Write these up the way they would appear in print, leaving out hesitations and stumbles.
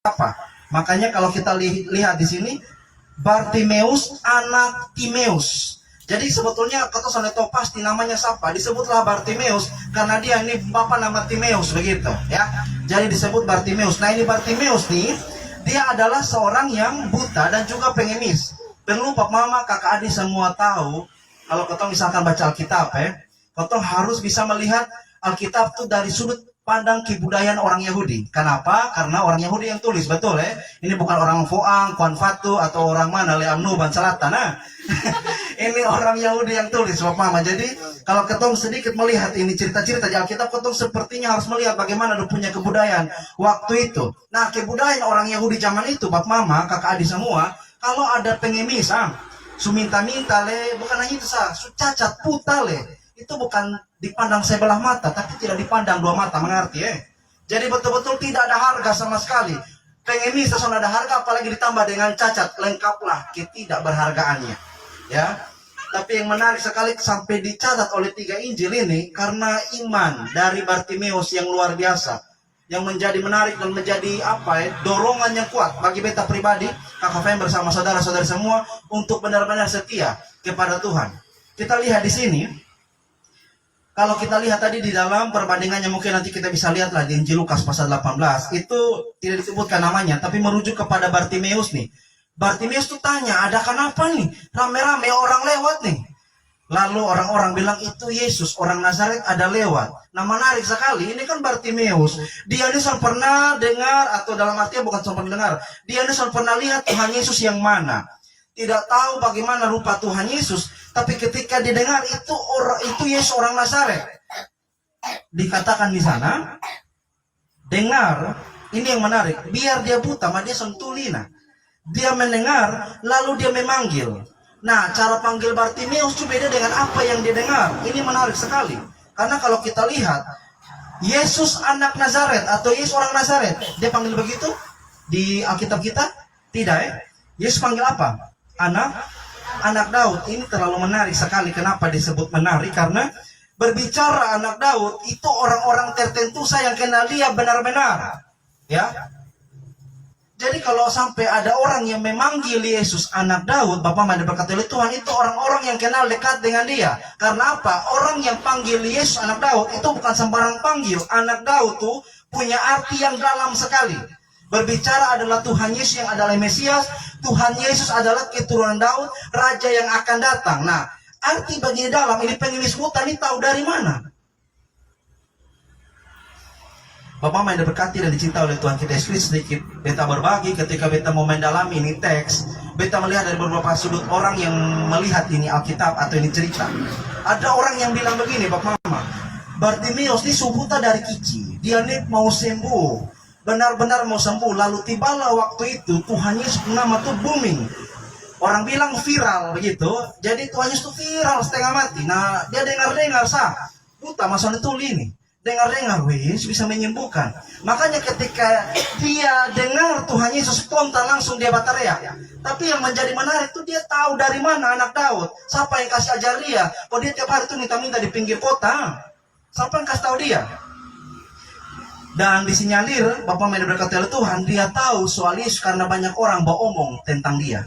siapa. Makanya kalau kita lihat di sini, Bartimeus anak Timeus. Jadi sebetulnya kata soneto pasti namanya siapa? Disebutlah Bartimeus karena dia ini bapak nama Timeus begitu ya. Jadi disebut Bartimeus. Nah ini Bartimeus nih, dia adalah seorang yang buta dan juga pengemis. Perlu Pak Mama, kakak adik semua tahu, kalau kau misalkan baca Alkitab kau harus bisa melihat Alkitab tuh dari sudut pandang kebudayaan orang Yahudi. Kenapa? Karena orang Yahudi yang tulis, betul Ini bukan orang Foang, Kuan Fatu, atau orang mana, Leamnu, Ban Selatan. Nah, ini orang Yahudi yang tulis, Bapak Mama. Jadi, kalau ketong sedikit melihat ini cerita-cerita di Alkitab, ketong sepertinya harus melihat bagaimana dia punya kebudayaan waktu itu. Nah, kebudayaan orang Yahudi zaman itu, Bapak Mama, kakak adik semua, kalau ada pengemis, suminta-minta bukan hanya itu cacat puta itu bukan dipandang sebelah mata, tapi tidak dipandang dua mata, mengerti Jadi betul-betul tidak ada harga sama sekali. Pengemis tak ada harga, apalagi ditambah dengan cacat, lengkaplah ketidakberhargaannya. Ya. Tapi yang menarik sekali sampai dicatat oleh 3 Injil ini karena iman dari Bartimeus yang luar biasa, yang menjadi menarik dan menjadi dorongan yang kuat bagi beta pribadi, kakak Fem bersama saudara-saudari semua untuk benar-benar setia kepada Tuhan. Kita lihat di sini. Kalau kita lihat tadi di dalam perbandingannya, mungkin nanti kita bisa lihatlah di Injil Lukas pasal 18. Itu tidak disebutkan namanya, tapi merujuk kepada Bartimeus nih. Bartimeus tuh tanya, ada kenapa nih? Rame-rame orang lewat nih. Lalu orang-orang bilang, itu Yesus, orang Nazaret ada lewat. Nah menarik sekali, ini kan Bartimeus. Dia ini pernah dengar, atau dalam artinya bukan sempat dengar. Dia ini pernah lihat Tuhan Yesus yang mana. Tidak tahu bagaimana rupa Tuhan Yesus, tapi ketika didengar itu Yesus orang Nazaret, dikatakan di sana, dengar, ini yang menarik, biar dia buta, mah dia sentulina. Dia mendengar, lalu dia memanggil. Nah, cara panggil Bartimeus itu beda dengan apa yang dia dengar. Ini menarik sekali, karena kalau kita lihat, Yesus anak Nazaret atau Yesus orang Nazaret, dia panggil begitu di Alkitab kita? Tidak Yesus panggil apa? Anak Daud. Ini terlalu menarik sekali. Kenapa disebut menarik? Karena berbicara anak Daud itu orang-orang tertentu saya yang kenal dia benar-benar. Ya. Jadi kalau sampai ada orang yang memanggil Yesus anak Daud, Bapak Manda berkata oleh Tuhan, itu orang-orang yang kenal dekat dengan dia. Karena apa? Orang yang panggil Yesus anak Daud itu bukan sembarang panggil. Anak Daud tuh punya arti yang dalam sekali. Berbicara adalah Tuhan Yesus yang adalah Mesias, Tuhan Yesus adalah keturunan Daud, Raja yang akan datang. Nah, arti bagian dalam ini pengemis buta ini tahu dari mana? Bapak main diberkati dan dicinta oleh Tuhan kita Yesus, sedikit beta berbagi ketika beta mau mendalami ini teks, beta melihat dari beberapa sudut orang yang melihat ini Alkitab atau ini cerita. Ada orang yang bilang begini, Bapak Mama, Bartimeus ini buta dari kecil, dia ini mau sembuh. Benar-benar mau sembuh, lalu tibalah waktu itu Tuhan Yesus nama tuh booming. Orang bilang viral begitu. Jadi Tuhan Yesus tuh viral setengah mati. Nah, dia dengar-dengar buta masalah itu ini. Dengar-dengar, Yesus bisa menyembuhkan. Makanya ketika dia dengar Tuhan Yesus spontan langsung dia berteriak. Tapi yang menjadi menarik tuh dia tahu dari mana anak Daud. Siapa yang kasih ajar dia? Kok dia tiap hari tuh minta-minta di pinggir kota? Siapa yang kasih tahu dia? Dan disinyalir, Bapak Meda berkata oleh Tuhan, dia tahu soal Yesus karena banyak orang omong tentang dia.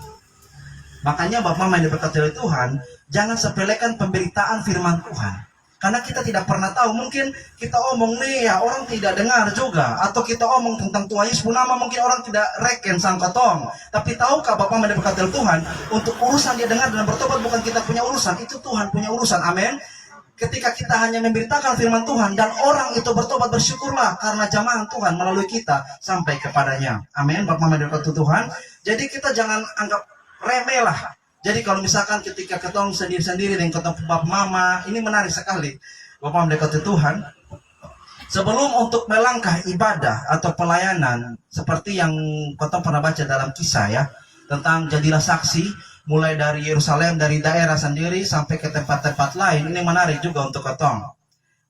Makanya Bapak Meda berkata oleh Tuhan, jangan sepelekan pemberitaan firman Tuhan. Karena kita tidak pernah tahu, mungkin kita omong nih ya, orang tidak dengar juga. Atau kita omong tentang Tuhan Yesus nama, mungkin orang tidak reken sangka tong. Tapi tahukah Bapak Meda berkata oleh Tuhan, untuk urusan dia dengar dan bertobat bukan kita punya urusan, itu Tuhan punya urusan, amin. Ketika kita hanya memberitakan firman Tuhan dan orang itu bertobat, bersyukurlah karena jamahan Tuhan melalui kita sampai kepadanya. Amin. Bapak berkata Tuhan. Jadi kita jangan anggap remeh lah. Jadi kalau misalkan ketika ketong sendiri-sendiri dengan ketong Bapak Mama, ini menarik sekali. Bapak berkata Tuhan, sebelum untuk melangkah ibadah atau pelayanan seperti yang ketong pernah baca dalam kisah ya, tentang jadilah saksi. Mulai dari Yerusalem, dari daerah sendiri sampai ke tempat-tempat lain. Ini menarik juga untuk ketong.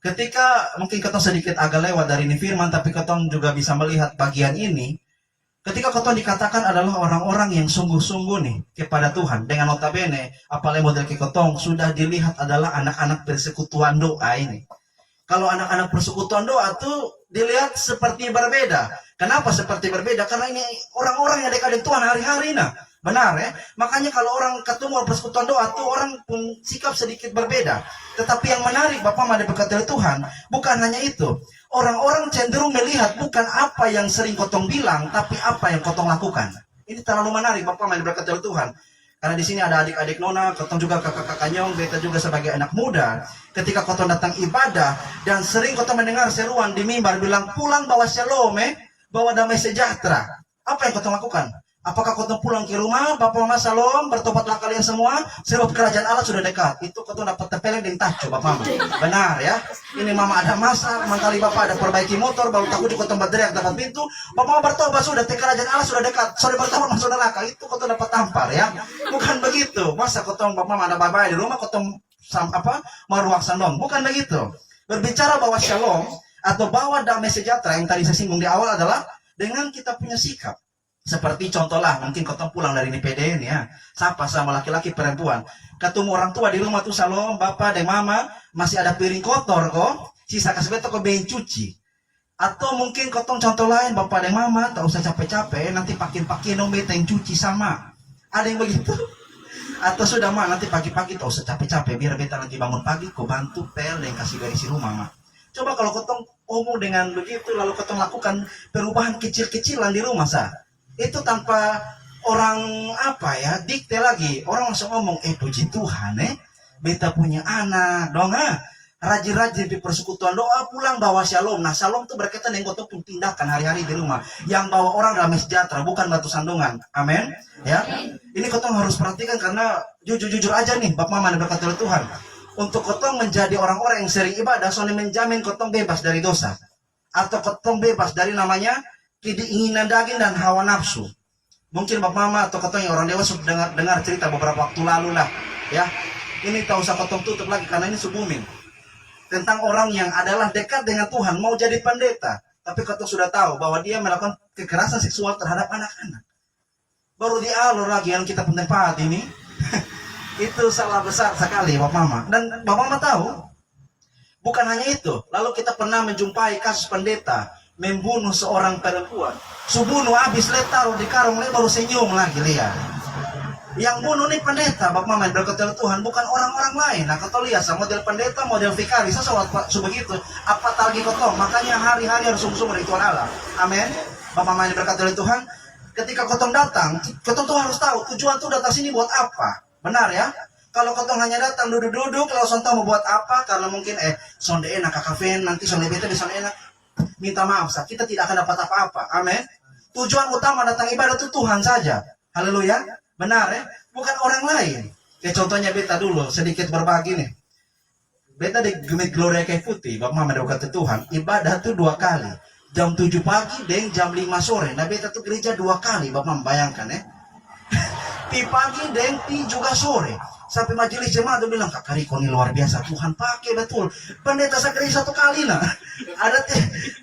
Ketika mungkin ketong sedikit agak lewat dari ini firman, tapi ketong juga bisa melihat bagian ini. Ketika ketong dikatakan adalah orang-orang yang sungguh-sungguh nih kepada Tuhan. Dengan notabene, apalagi model ketong sudah dilihat adalah anak-anak persekutuan doa ini. Kalau anak-anak persekutuan doa tuh dilihat seperti berbeda. Kenapa seperti berbeda? Karena ini orang-orang yang dekat dengan Tuhan hari-hari. Nah, benar ya. Makanya kalau orang ketemu persekutuan doa tuh orang pun sikap sedikit berbeda. Tetapi yang menarik Bapak Mama diberkati oleh Tuhan, bukan hanya itu. Orang-orang cenderung melihat bukan apa yang sering kotong bilang, tapi apa yang kotong lakukan. Ini terlalu menarik Bapak Mama diberkati oleh Tuhan. Karena di sini ada adik-adik Nona, kotong juga kakak-kakak Nyong, beta juga sebagai anak muda. Ketika kotong datang ibadah dan sering kotong mendengar seruan di mimbar bilang pulang bawa shalom, bawa damai sejahtera. Apa yang kotong lakukan? Apakah kotong pulang ke rumah, Bapak Mama Shalom, bertobatlah kalian semua, sebab kerajaan Allah sudah dekat. Itu kotong dapat tepeleng dan tacu, Bapak Mama. Benar ya. Ini Mama ada masak, mangkali Bapak ada perbaiki motor, baru takut di kotong berderiak dapat pintu. Bapak Mama bertobat sudah, kerajaan Allah sudah dekat. Sorry bertobat masuk neraka. Itu kotong dapat tampar ya. Bukan begitu. Masa kotong Bapak Mama ada babai di rumah, kotong maruak sandong. Bukan begitu. Berbicara bahwa shalom atau bawa damai sejahtera yang tadi saya singgung di awal adalah dengan kita punya sikap. Seperti contohlah, mungkin kotong pulang dari NPD ya, sapa sama laki-laki perempuan, ketemu orang tua di rumah tuh Shalom, bapak dan mama, masih ada piring kotor kok, sisa kasih beto kok bein cuci. Atau mungkin kotong contoh lain, bapak dan mama, tak usah capek-capek, nanti pakin-pakin dong beta yang cuci sama. Ada yang begitu? Atau sudah mah nanti pagi-pagi tak usah capek-capek, biar beta nanti bangun pagi, kok bantu pel dan kasih berisi rumah mah. Coba kalau kotong omong dengan begitu, lalu kotong lakukan perubahan kecil-kecilan di rumah sah. Itu tanpa orang dikte lagi. Orang langsung ngomong, puji Tuhan beta punya anak dong rajin-rajin di persekutuan doa, pulang bawa shalom. Nah shalom itu berkaitan dengan kotong tindakan hari-hari di rumah, yang bawa orang damai sejahtera, bukan batu sandungan. Amin ya. Ini kotong harus perhatikan, karena jujur-jujur aja nih Bapak Mama diberkati oleh Tuhan, untuk kotong menjadi orang-orang yang sering ibadah, soalnya menjamin kotong bebas dari dosa, atau kotong bebas dari namanya keinginan daging dan hawa nafsu. Mungkin Bapak Mama atau kotong yang orang dewasa sudah dengar cerita beberapa waktu lalu lah ya. Ini tak usah kotong tutup lagi karena ini subumin tentang orang yang adalah dekat dengan Tuhan, mau jadi pendeta, tapi kotong sudah tahu bahwa dia melakukan kekerasan seksual terhadap anak-anak. Baru dialur lagi yang kita pentempat ini. Itu salah besar sekali Bapak Mama. Dan Bapak Mama tahu, bukan hanya itu. Lalu kita pernah menjumpai kasus pendeta membunuh seorang perempuan. Subunuh habis taruh di karung, baru senyum lagi lihat. Yang bunuh nih pendeta, Bapak Mama berkati Tuhan, bukan orang-orang lain. Nah kau lihat model pendeta, model vikari, sesuatu begitu. Apa lagi kau? Makanya hari-hari harus sungguh-sungguh dari Tuhan Allah. Amin. Bapak Mama berkati Tuhan, ketika kau datang, kau tuh harus tahu tujuan tuh datang sini buat apa. Benar ya? Kalau kau hanya datang duduk-duduk, kalau sontak mau buat apa? Karena mungkin sonde enak kakak nanti sonde beta bisa enak. Minta maaf, kita tidak akan dapat apa-apa. Amin. Tujuan utama datang ibadah itu Tuhan saja. Haleluya. Benar ya? Bukan orang lain. Contohnya beta dulu sedikit berbagi nih. Beta di Gemit Gloria Kayu Putih, Bapak Mama berkati Tuhan, ibadah tuh 2 kali. Jam 7 pagi dan jam 5 sore. Nah beta tuh gereja 2 kali, Bapak Mama bayangkan ya. Pi pagi dan pi juga sore. Sampai majelis jemaat tuh bilang, Kak Riko ini luar biasa, Tuhan pakai betul. Pendeta saya gereja 1 kali nah.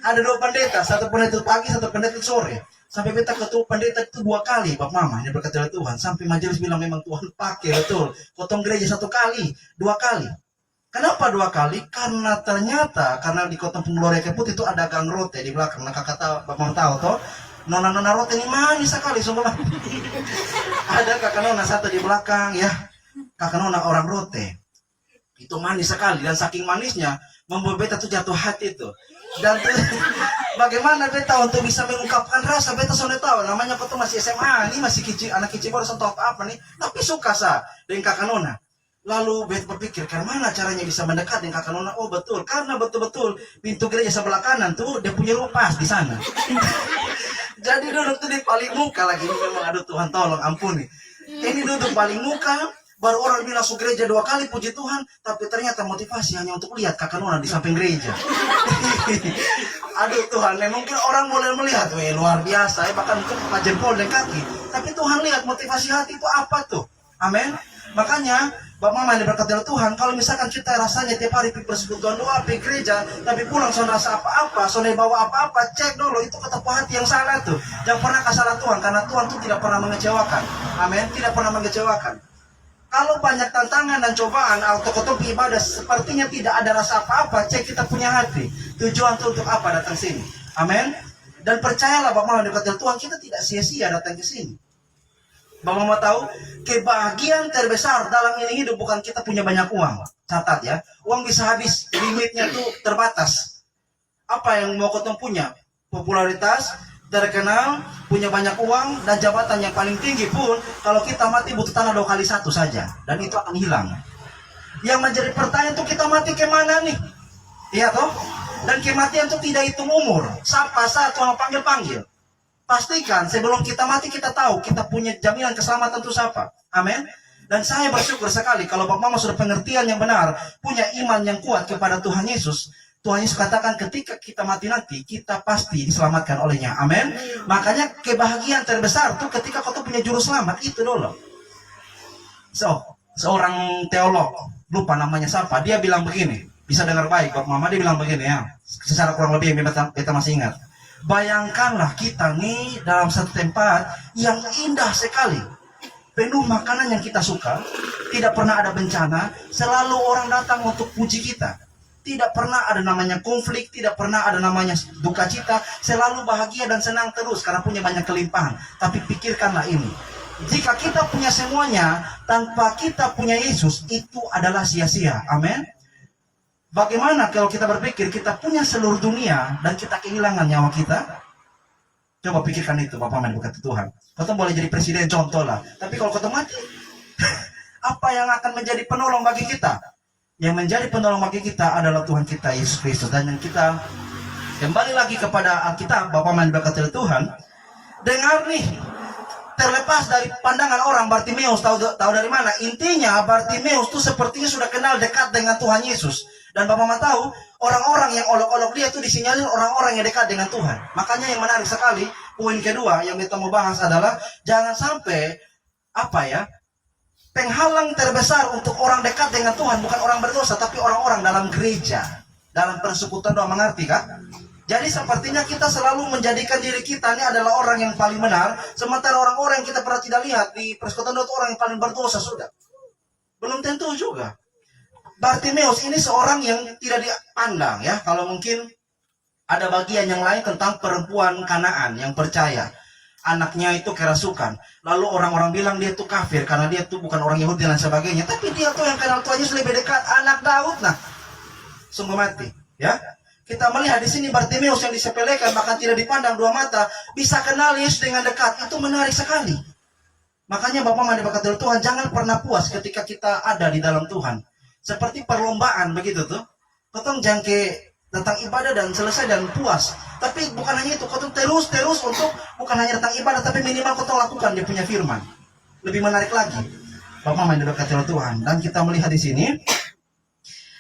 Ada 2 pendeta, 1 pendeta pagi, 1 pendeta sore. Sampai beta ketemu pendeta itu 2 kali, Bapak Mama ini berkati oleh Tuhan. Sampai majelis bilang memang Tuhan pakai betul. Potong gereja 1 kali, 2 kali. Kenapa 2 kali? Karena ternyata karena di Kota Gloria Kayu Putih itu ada gang rote di belakang. Nah kakak tahu, Bapak Mama tahu toh. Nona-nona rote ini manis sekali semua. Ada kakak nona satu di belakang ya. Kakak nona orang rote. Itu manis sekali dan saking manisnya membuat beta tuh jatuh hati itu. Dan tuh, bagaimana beta untuk bisa mengungkapkan rasa, beta sudah tahu namanya kau tuh masih SMA, ini masih kecil, anak kecil baru sentuh apa nih, tapi suka dengan kakak nona. Lalu beta berpikir, mana caranya bisa mendekat dengan kakak nona? Oh betul, karena betul-betul pintu gereja sebelah kanan tuh dia punya rumah pas di sana. Jadi duduk tuh di paling muka lagi, ini memang aduh Tuhan tolong ampuni. Ini duduk paling muka. Baru orang bilang masuk gereja 2 kali, puji Tuhan, tapi ternyata motivasi hanya untuk lihat kakak nona di samping gereja. Aduh Tuhan, mungkin orang boleh melihat, luar biasa, bahkan mungkin pakai jempol dan kaki. Tapi Tuhan lihat motivasi hati itu apa tuh. Amin. Makanya, Bapak Mama yang diberkati oleh Tuhan, kalau misalkan kita rasanya tiap hari pergi persekutuan doa, pergi gereja, tapi pulang son rasa apa-apa, son bawa apa-apa, cek dulu, itu ketemu hati yang salah tuh. Jangan pernah salah Tuhan, karena Tuhan tuh tidak pernah mengecewakan. Amin, tidak pernah mengecewakan. Kalau banyak tantangan dan cobaan atau kotong ibadah sepertinya tidak ada rasa apa-apa, cek kita punya hati. Tujuan untuk apa datang sini? Amin. Dan percayalah Bapak Mama dekat Tuhan, kita tidak sia-sia datang ke sini. Bapak Mama tahu, kebahagiaan terbesar dalam ini hidup bukan kita punya banyak uang. Catat ya, uang bisa habis, limitnya tuh terbatas. Apa yang mau kotong punya? Popularitas, terkenal, punya banyak uang, dan jabatan yang paling tinggi pun, kalau kita mati butuh tanah 2 kali 1 saja. Dan itu akan hilang. Yang menjadi pertanyaan tuh kita mati kemana nih? Iya toh? Dan kematian itu tidak hitung umur. Siapa saat Tuhan panggil-panggil. Pastikan sebelum kita mati kita tahu kita punya jaminan keselamatan itu siapa. Amin. Dan saya bersyukur sekali kalau Bapak Mama sudah pengertian yang benar, punya iman yang kuat kepada Tuhan Yesus. Tuhan Yesus katakan ketika kita mati nanti, kita pasti diselamatkan olehnya. Amin. Makanya kebahagiaan terbesar itu ketika kau punya juru selamat, itu dulu. Seorang teolog, lupa namanya siapa, dia bilang begini. Bisa dengar baik, Bapak Mama, dia bilang begini ya. Secara kurang lebih yang kita masih ingat. Bayangkanlah kita nih dalam satu tempat yang indah sekali. Penuh makanan yang kita suka. Tidak pernah ada bencana. Selalu orang datang untuk puji kita. Tidak pernah ada namanya konflik. Tidak pernah ada namanya duka cita. Selalu bahagia dan senang terus karena punya banyak kelimpahan. Tapi pikirkanlah ini. Jika kita punya semuanya tanpa kita punya Yesus, itu adalah sia-sia. Amin. Bagaimana kalau kita berpikir kita punya seluruh dunia dan kita kehilangan nyawa kita? Coba pikirkan itu, Bapak Mama berkata Tuhan. Kau boleh jadi presiden contoh lah. Tapi kalau kau mati, apa yang akan menjadi penolong bagi kita? Yang menjadi penolong bagi kita adalah Tuhan kita, Yesus Kristus. Dan yang kita kembali lagi kepada Alkitab, Bapak Mama berkata Tuhan. Dengar nih, terlepas dari pandangan orang, Bartimeus tahu dari mana? Intinya Bartimeus itu sepertinya sudah kenal dekat dengan Tuhan Yesus. Dan Bapak Mama tahu, orang-orang yang olok-olok dia itu disinyalir orang-orang yang dekat dengan Tuhan. Makanya yang menarik sekali, poin kedua yang kita mau bahas adalah jangan sampai penghalang terbesar untuk orang dekat dengan Tuhan bukan orang berdosa, tapi orang-orang dalam gereja, dalam persekutuan doa. Mengerti kan? Jadi sepertinya kita selalu menjadikan diri kita ini adalah orang yang paling benar, sementara orang-orang yang kita pernah tidak lihat di persekutuan doa itu orang yang paling berdosa sudah. Belum tentu juga. Bartimeus ini seorang yang tidak dipandang ya. Kalau mungkin ada bagian yang lain tentang perempuan Kanaan yang percaya. Anaknya itu kerasukan. Lalu orang-orang bilang dia itu kafir karena dia itu bukan orang Yahudi dan sebagainya. Tapi dia tuh yang kenal Tuhan Yesus lebih dekat, anak Daud nah. Sungguh mati, ya. Kita melihat di sini Bartimeus yang disepelekan bahkan tidak dipandang 2 mata bisa kenal Yesus dengan dekat. Itu menarik sekali. Makanya Bapak Mama berkata Tuhan, jangan pernah puas ketika kita ada di dalam Tuhan. Seperti perlombaan begitu tuh. Kotong jangke tentang ibadah dan selesai dan puas. Tapi bukan hanya itu, kotong terus untuk bukan hanya tentang ibadah, tapi minimal kotong lakukan dia punya firman. Lebih menarik lagi. Bapak Mama berkata Tuhan. Dan kita melihat di sini,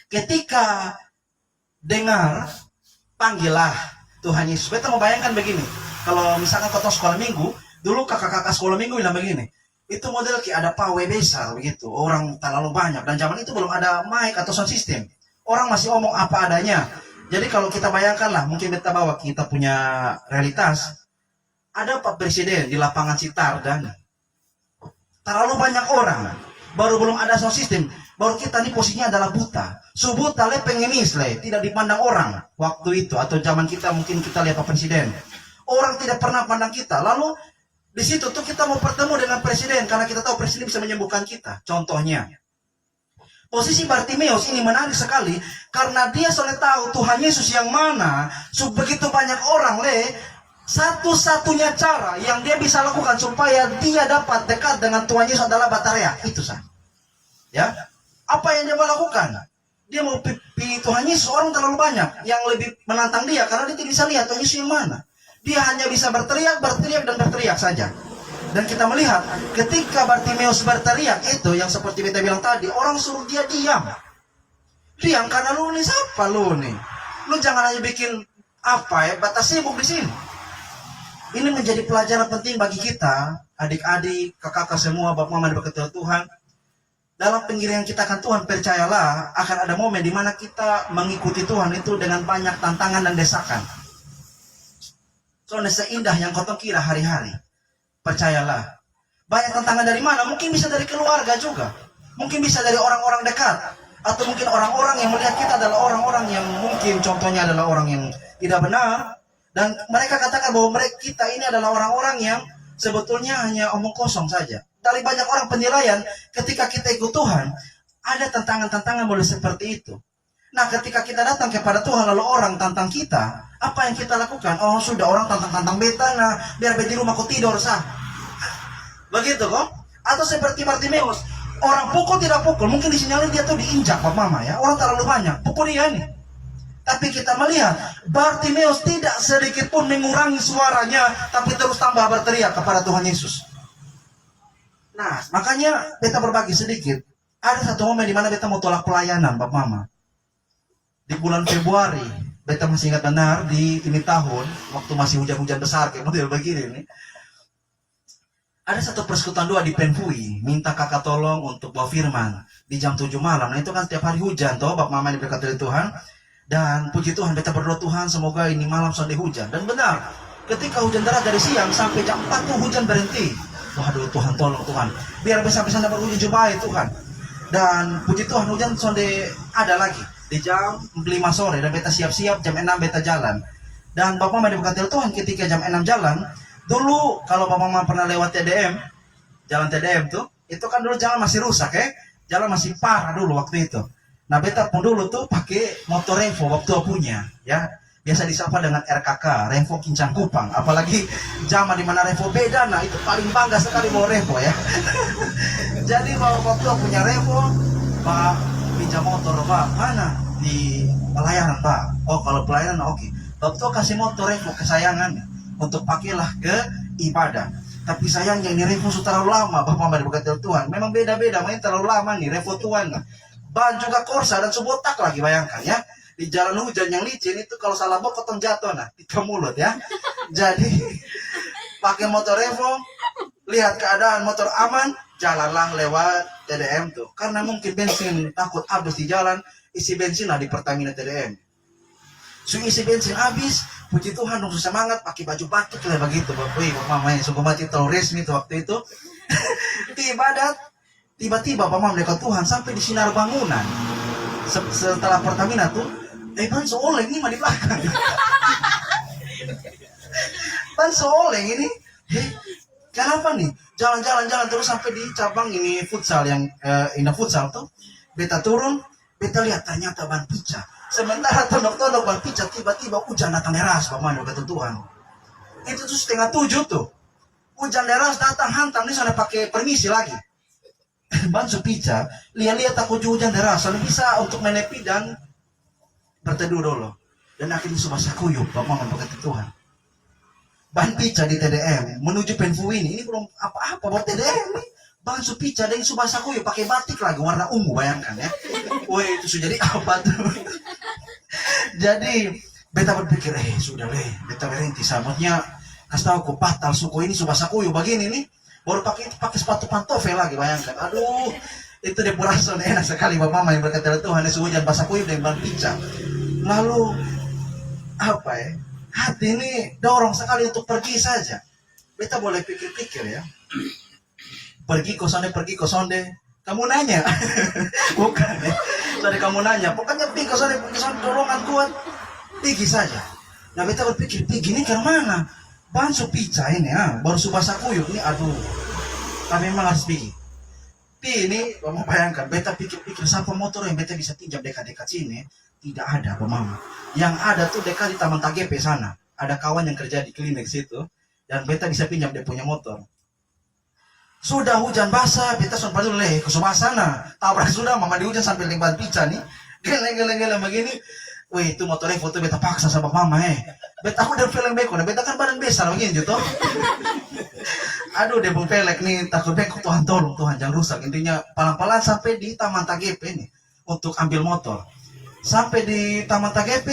ketika dengar, panggillah Tuhan Yesus. Kita mau bayangkan begini. Kalau misalkan kotong sekolah minggu, dulu kakak-kakak sekolah minggu bilang begini. Itu model kayak ada pawai besar begitu, orang terlalu banyak, dan zaman itu belum ada mic atau sound system. Orang masih omong apa adanya. Jadi kalau kita bayangkanlah, mungkin kita bawa kita punya realitas. Ada Pak Presiden di lapangan Sitar dan terlalu banyak orang. Baru belum ada sound system. Baru kita nih posisinya adalah buta. Subuta le pengemis le, tidak dipandang orang waktu itu atau zaman kita mungkin kita lihat Pak Presiden. Orang tidak pernah pandang kita. Lalu di situ tuh kita mau bertemu dengan presiden karena kita tahu presiden bisa menyembuhkan kita. Contohnya, posisi Bartimeus ini menarik sekali karena dia sudah tahu Tuhan Yesus yang mana. Begitu banyak orang satu-satunya cara yang dia bisa lakukan supaya dia dapat dekat dengan Tuhan Yesus adalah berteriak. Itu sah. Ya, apa yang dia mau lakukan? Dia mau pilih Tuhan Yesus. Orang terlalu banyak yang lebih menantang dia karena dia tidak bisa lihat Tuhan Yesus yang mana. Dia hanya bisa berteriak saja. Dan kita melihat ketika Bartimeus berteriak itu yang seperti kita bilang tadi, orang suruh dia diam. Diam karena lu nih siapa lu nih? Lu jangan hanya bikin batas sibuk di sini. Ini menjadi pelajaran penting bagi kita, adik-adik, kakak-kakak semua, Bapak Mama berkata Tuhan. Dalam pengiringan kita akan Tuhan, percayalah akan ada momen di mana kita mengikuti Tuhan itu dengan banyak tantangan dan desakan. Soalnya seindah yang kau kira hari-hari. Percayalah. Banyak tantangan dari mana? Mungkin bisa dari keluarga juga. Mungkin bisa dari orang-orang dekat, atau mungkin orang-orang yang melihat kita adalah orang-orang yang mungkin contohnya adalah orang yang tidak benar, dan mereka katakan bahwa kita ini adalah orang-orang yang sebetulnya hanya omong kosong saja. Dari banyak orang penilaian, ketika kita ikut Tuhan, ada tantangan-tantangan boleh seperti itu. Nah, ketika kita datang kepada Tuhan lalu orang tantang kita, apa yang kita lakukan? Oh, sudah orang tantang-tantang beta, nah biar beta di rumahku tidur sah. Begitu kok? Atau seperti Bartimeus, orang pukul tidak pukul, mungkin disinyalir dia tuh diinjak Pak Mama ya, orang terlalu banyak, pukul dia nih. Tapi kita melihat Bartimeus tidak sedikit pun mengurangi suaranya, tapi terus tambah berteriak kepada Tuhan Yesus. Nah, makanya beta berbagi sedikit. Ada satu momen di mana beta mau tolak pelayanan Pak Mama. Di bulan Februari, beta masih ingat benar di ini tahun, waktu masih hujan-hujan besar kayak model begini nih. Ada satu persekutuan doa di Penfui, minta kakak tolong untuk bawa firman di jam 7 malam. Nah itu kan setiap hari hujan toh, Bapak Mama diberkati oleh Tuhan. Dan puji Tuhan, beta berdoa Tuhan semoga ini malam sampai hujan. Dan benar, ketika hujan deras dari siang sampai jam 4 tuh hujan berhenti. Waduh Tuhan tolong Tuhan, biar sampai sana berhujan juga ya Tuhan. Dan puji Tuhan hujan sampai ada lagi. Di jam 5 sore dan beta siap-siap jam 6 beta jalan. Dan Bapak Mama diberkati Tuhan ketika jam 6 jalan. Dulu kalau Bapak Mama pernah lewat TDM, jalan TDM tuh, itu kan dulu jalan masih rusak ya. Jalan masih parah dulu waktu itu. Nah beta pun dulu tuh pakai motor Revo waktu punya ya. Biasa disapa dengan RKK, Revo Kincang Kupang. Apalagi zaman dimana Revo beda, nah itu paling bangga sekali bawa Revo ya. Jadi waktu punya Revo, Pak pinjam motor Pak, mana? Di pelayanan Pak. Oh kalau pelayanan oke. Waktu kasih motor Revo kesayangan untuk pakailah ke ibadah. Tapi sayangnya ini Revo sudah terlalu lama, Bapak Mama diberkati Tuhan. Memang beda-beda, main terlalu lama nih Revo Tuhan. Ban juga korsa dan sebotak lagi, bayangkan ya. Di jalan hujan yang licin itu kalau salah bawa potong jatuh nah, di mulut ya. Jadi pakai motor Revo, lihat keadaan motor aman, jalanlah lewat TDM tuh. Karena mungkin bensin takut habis di jalan, isi bensin lah di Pertamina TDM. Isi bensin habis, puji Tuhan dong semangat pakai baju batik lah begitu. Bapak Mama yang sungguh mati tahu resmi tuh waktu itu. Tiba-tiba Bapak Mama dekat Tuhan sampai di sinar bangunan. Setelah Pertamina tuh, ban seoleng ini mah di belakang. Ban seoleng ini, kenapa nih? Jalan-jalan terus sampai di cabang ini futsal yang Indah Futsal tuh. Beta turun, beta lihat ternyata ban pecah. Sementara tondok-tondok ban pecah, tiba-tiba hujan datang deras, Bapak Mama kata Tuhan. Itu tuh 6:30 tuh. Hujan deras datang hantam, ini sana pakai permisi lagi. Ban pecah, lihat-lihat takut hujan deras, soalnya bisa untuk menepi dan berteduh dulu. Dan akhirnya subasa kuyup, Bapak Mama kata Tuhan. Ban pecah di TDM, menuju Penfui ini belum apa-apa buat TDM nih. Ban pecah dan subasa kuyup, pakai batik lagi, warna ungu, bayangkan ya. Wah itu sudah jadi apa tuh? Jadi beta berpikir, sudah beta berhenti. Sahabatnya kasih tahu aku batal suku ini subasa kuyup begini nih. Baru pakai sepatu pantofel lagi, bayangkan. Aduh, itu dia perasan enak sekali Bapak Mama yang berkata Tuhan Yesus hujan basah kuyup dan ban pecah. Lalu apa ya? Hati ini dorong sekali untuk pergi saja. Beta boleh pikir-pikir ya. Pergi kosonde. Kamu nanya, bukan ya? Tadi kamu nanya, pokoknya pergi kosonde dorongan kuat, pergi saja. Nah beta berpikir, pergi ini ke mana? Ban pecah ini baru subasa kuyup ini, aduh. Tapi memang harus pergi. Ini, Mama bayangkan, beta pikir-pikir sampai motor yang beta bisa pinjam dekat-dekat sini, tidak ada, Mama. Yang ada tuh dekat di Taman TGP sana. Ada kawan yang kerja di klinik situ, dan beta bisa pinjam dia punya motor. Sudah hujan basah, beta sempat dulu ke sebelah sana. Tabrak sudah, Mama di hujan sampai ban pecah nih. Geleng begini. Wih, itu motornya foto beta paksa sama Mama Beta udah film beko, beta kan badan besar begini gitu. Aduh, dia pelek nih, takut beko, Tuhan tolong, Tuhan jangan rusak. Intinya pelan-pelan sampai di Taman TGP nih untuk ambil motor. Sampai di Taman TGP,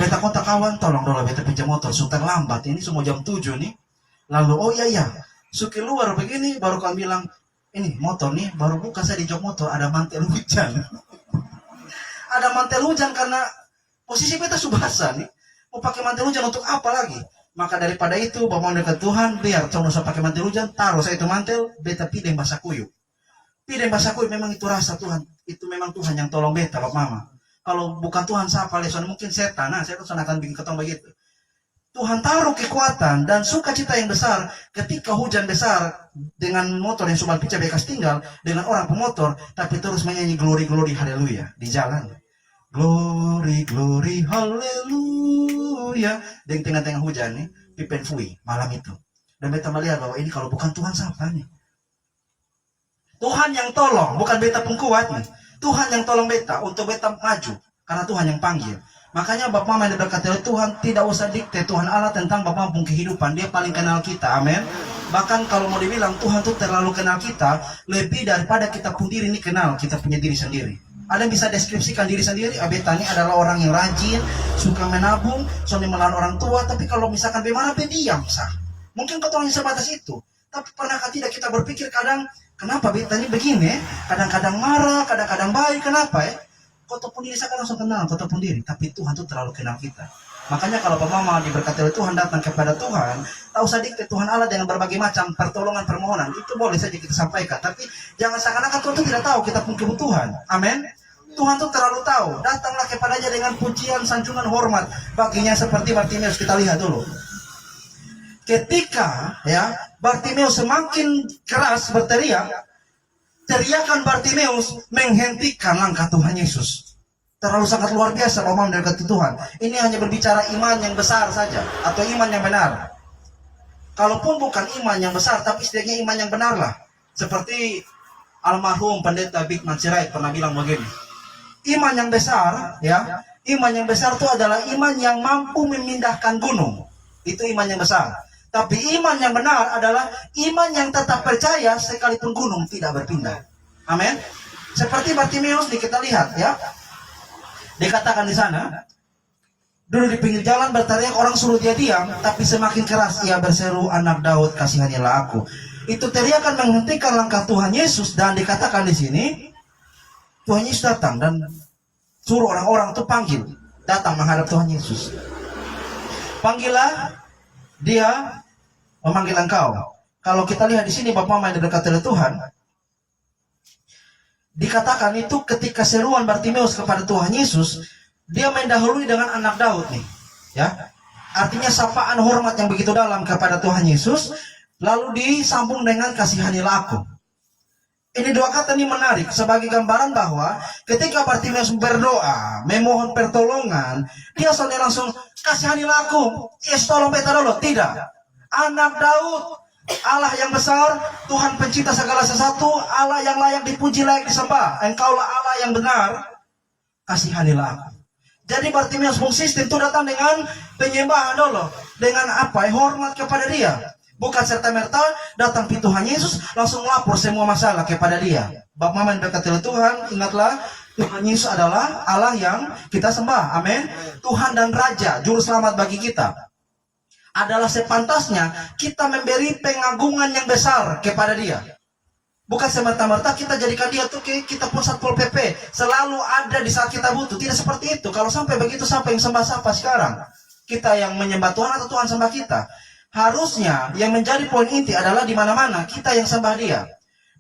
beta kontak kawan, tolong dulu beta pinjam motor, sudah lambat, ini semua jam 7 nih. Lalu, oh iya, suki luar begini, baru kau bilang, ini motor nih, baru buka saya di jok motor, ada mantel hujan. Ada mantel hujan karena posisi beta subasa nih. Mau pakai mantel hujan untuk apa lagi? Maka daripada itu, Bapak dekat Tuhan, biar coba usah pakai mantel hujan, taruh saya itu mantel, beta pilih basah kuyup. Pide basaku memang itu rasa Tuhan. Itu memang Tuhan yang tolong beta, Bapak Mama. Kalau bukan Tuhan siapa, mungkin setan. Nah, setan akan bikin ketong begitu. Tuhan taruh kekuatan dan sukacita yang besar ketika hujan besar dengan motor yang sudah pica bekas tinggal dengan orang pemotor, tapi terus menyanyi glory glory haleluya di jalan. Glory glory haleluya di tengah-tengah hujan nih, pipen fui malam itu. Dan beta melihat bahwa ini kalau bukan Tuhan siapa nih? Tuhan yang tolong, bukan beta pengkuat nih. Tuhan yang tolong beta untuk beta maju karena Tuhan yang panggil. Makanya Bapak Mama yang berkata Tuhan tidak usah dikte Tuhan Allah tentang Bapak Mama kehidupan. Dia paling kenal kita, amin. Bahkan kalau mau dibilang Tuhan tuh terlalu kenal kita, lebih daripada kita pun diri ini kenal kita punya diri sendiri. Ada yang bisa deskripsikan diri sendiri, beta ini adalah orang yang rajin, suka menabung, soalnya melawan orang tua, tapi kalau misalkan bagaimana, diam sah. Mungkin ketuanya sebatas itu. Tapi pernahkah tidak kita berpikir kadang, kenapa beta ini begini? Kadang-kadang marah, kadang-kadang baik, kenapa ya? Kau pun diri saya kan langsung kenal, kau pun diri. Tapi Tuhan tuh terlalu kenal kita. Makanya kalau Bapak Mama diberkati oleh Tuhan datang kepada Tuhan, tak usah dikte Tuhan Allah dengan berbagai macam pertolongan permohonan. Itu boleh saja kita sampaikan. Tapi jangan seakan-akan Tuhan itu tidak tahu kita pun kebutuhan. Amin. Tuhan tuh terlalu tahu. Datanglah kepadanya dengan pujian, sanjungan, hormat. Baginya seperti Bartimeus, kita lihat dulu. Ketika ya Bartimeus semakin keras berteriak, teriakan Bartimeus menghentikan langkah Tuhan Yesus. Terlalu sangat luar biasa Bapak Mama dari Tuhan. Ini hanya berbicara iman yang besar saja atau iman yang benar. Kalaupun bukan iman yang besar, tapi setidaknya iman yang benar lah. Seperti almarhum Pendeta Bigman Sirait pernah bilang begini. Iman yang besar, ya, iman yang besar itu adalah iman yang mampu memindahkan gunung. Itu iman yang besar. Tapi iman yang benar adalah iman yang tetap percaya sekalipun gunung tidak berpindah. Amin. Seperti Bartimeus kita lihat ya. Dikatakan di sana, dulu di pinggir jalan berteriak, orang suruh dia diam, tapi semakin keras ia berseru, anak Daud kasihanilah aku. Itu teriakan menghentikan langkah Tuhan Yesus, dan dikatakan di sini Tuhan Yesus datang dan suruh orang-orang itu panggil, datang menghadap Tuhan Yesus. Panggillah dia memanggil engkau. Kalau kita lihat di sini Bapak Mama yang berkata oleh Tuhan, dikatakan itu ketika seruan Bartimeus kepada Tuhan Yesus, dia mendahului dengan anak Daud nih, ya. Artinya sapaan hormat yang begitu dalam kepada Tuhan Yesus, lalu disambung dengan kasihanilah aku. Ini dua kata ini menarik sebagai gambaran bahwa ketika Bartimeus berdoa, memohon pertolongan, dia soalnya langsung kasihanilah aku. Yesus tolong beta dulu. Tidak. Anak Daud, Allah yang besar, Tuhan pencipta segala sesuatu, Allah yang layak dipuji, layak disembah. Engkaulah Allah yang benar, kasihanilah aku. Jadi Bartimeus pun sistem itu datang dengan penyembahan dulu, dengan apa? Hormat kepada dia. Bukan serta-merta datang ke Tuhan Yesus langsung lapor semua masalah kepada dia. Bapak Mama yang berkata Tuhan, ingatlah Tuhan Yesus adalah Allah yang kita sembah. Amin. Tuhan dan Raja, Juru Selamat bagi kita. Adalah sepantasnya kita memberi pengagungan yang besar kepada dia. Bukan semerta-merta kita jadikan dia tuh kita pun Satpol PP selalu ada di saat kita butuh. Tidak seperti itu. Kalau sampai begitu, siapa yang sembah siapa sekarang? Kita yang menyembah Tuhan atau Tuhan sembah kita? Harusnya yang menjadi poin inti adalah di mana-mana kita yang sembah dia.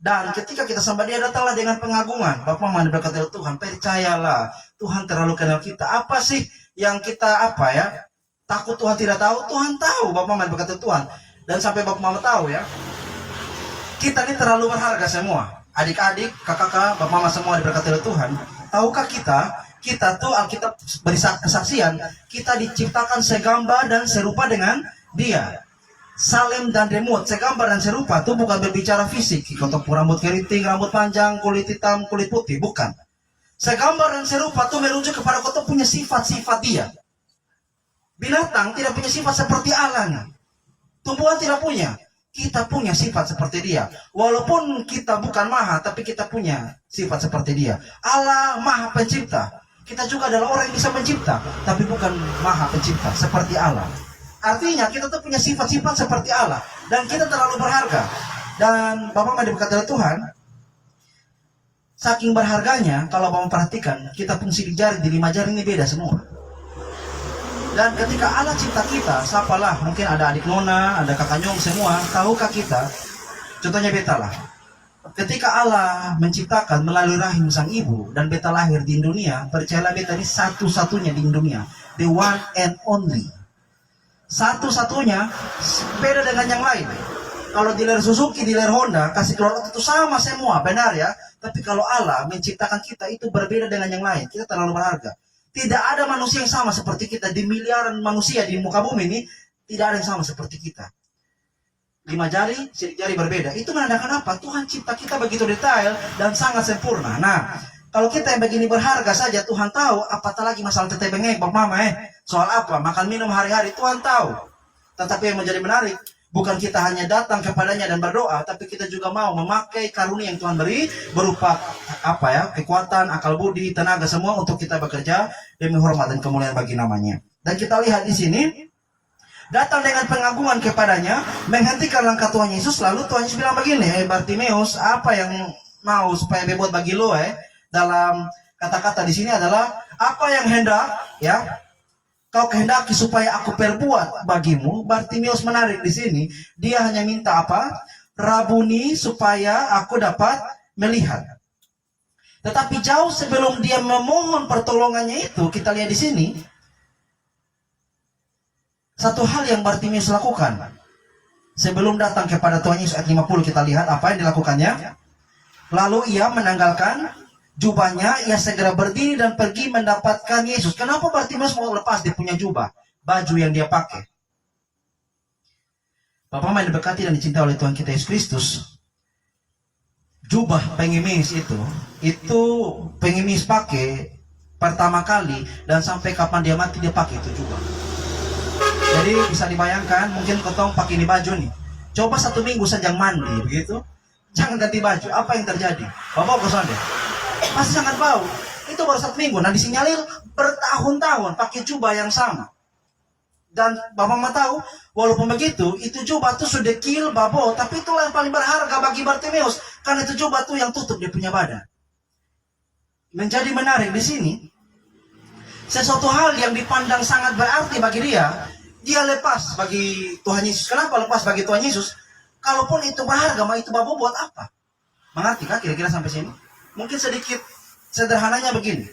Dan ketika kita sembah dia, datanglah dengan pengagungan. Bapak Mama berkata Tuhan, percayalah Tuhan terlalu kenal kita. Apa sih yang kita takut Tuhan tidak tahu? Tuhan tahu. Bapak Mama berkata Tuhan. Dan sampai Bapak Mama tahu ya, kita ini terlalu berharga semua. Adik-adik, kakak-kakak, Bapak Mama semua diberkati oleh Tuhan. Tahukah kita tuh Alkitab beri kesaksian, kita diciptakan segambar dan serupa dengan dia. Salem dan Demut, segambar dan serupa itu bukan berbicara fisik. Kotok rambut keriting, rambut panjang, kulit hitam, kulit putih, bukan. Segambar dan serupa itu merujuk kepada kotok punya sifat-sifat dia. Binatang tidak punya sifat seperti Allah. Tumbuhan tidak punya. Kita punya sifat seperti dia. Walaupun kita bukan maha, tapi kita punya sifat seperti dia. Allah maha pencipta. Kita juga adalah orang yang bisa mencipta, tapi bukan maha pencipta seperti Allah. Artinya kita tuh punya sifat-sifat seperti Allah. Dan kita terlalu berharga. Dan Bapak Mama berkata Tuhan, saking berharganya, kalau Bapak perhatikan, kita pun sidik jari di 5 jari ini beda semua. Dan ketika Allah cipta kita, siapalah, mungkin ada adik nona, ada kakak nyong semua, tahukah kita, contohnya beta lah. ketika Allah menciptakan melalui rahim sang ibu dan beta lahir di dunia, percayalah beta ini satu-satunya di dunia, the one and only, satu-satunya, beda dengan yang lain. Kalau dealer Suzuki, dealer Honda, kasih keluar itu sama semua, benar ya. Tapi kalau Allah menciptakan kita itu berbeda dengan yang lain. Kita terlalu berharga. Tidak ada manusia yang sama seperti kita. Di miliaran manusia di muka bumi ini, tidak ada yang sama seperti kita. 5 jari, sidik jari berbeda. Itu menandakan apa? Tuhan cipta kita begitu detail dan sangat sempurna. Nah, kalau kita yang begini berharga saja, Tuhan tahu. Apatah lagi masalah teteh bengek, Bang Mama soal apa? Makan minum hari-hari, Tuhan tahu. Tetapi yang menjadi menarik, bukan kita hanya datang kepadanya dan berdoa, tapi kita juga mau memakai karunia yang Tuhan beri berupa kekuatan, akal budi, tenaga semua untuk kita bekerja demi hormat dan kemuliaan bagi namanya. Dan kita lihat di sini, datang dengan pengagungan kepadanya, menghentikan langkah Tuhan Yesus. Lalu Tuhan Yesus bilang begini, Bartimeus, apa yang mau supaya bebot bagi lo? Dalam kata-kata di sini adalah apa yang hendak, ya, kau kehendaki supaya aku perbuat bagimu. Bartimeus menarik di sini. Dia hanya minta apa? Rabuni, supaya aku dapat melihat. Tetapi jauh sebelum dia memohon pertolongannya itu, kita lihat di sini, satu hal yang Bartimeus lakukan. Sebelum datang kepada Tuhan Yesus, ayat 50, kita lihat apa yang dilakukannya. Lalu ia menanggalkan jubahnya, ia segera berdiri dan pergi mendapatkan Yesus. Kenapa Bartimeus mau lepas dia punya jubah, baju yang dia pakai? Bapak yang diberkati dan dicintai oleh Tuhan kita Yesus Kristus, jubah pengemis itu pengemis pakai pertama kali dan sampai kapan dia mati dia pakai itu jubah. Jadi bisa dibayangkan, mungkin kotong pakai ini baju nih, coba 1 minggu saja mandi begitu, jangan ganti baju, apa yang terjadi? Bapak kosong deh, masih sangat bau. Itu baru 1 minggu. Nah disinyalir bertahun-tahun pakai jubah yang sama. Dan Bapak mau tahu, walaupun begitu, itu jubah itu sudah kil, babo, tapi itulah yang paling berharga bagi Bartimeus, karena itu jubah itu yang tutup dia punya badan. Menjadi menarik di sini, sesuatu hal yang dipandang sangat berarti bagi dia lepas bagi Tuhan Yesus. Kenapa lepas bagi Tuhan Yesus? Kalaupun itu berharga, mah itu babo buat apa? Mengerti kah kira-kira sampai sini? Mungkin sedikit sederhananya begini.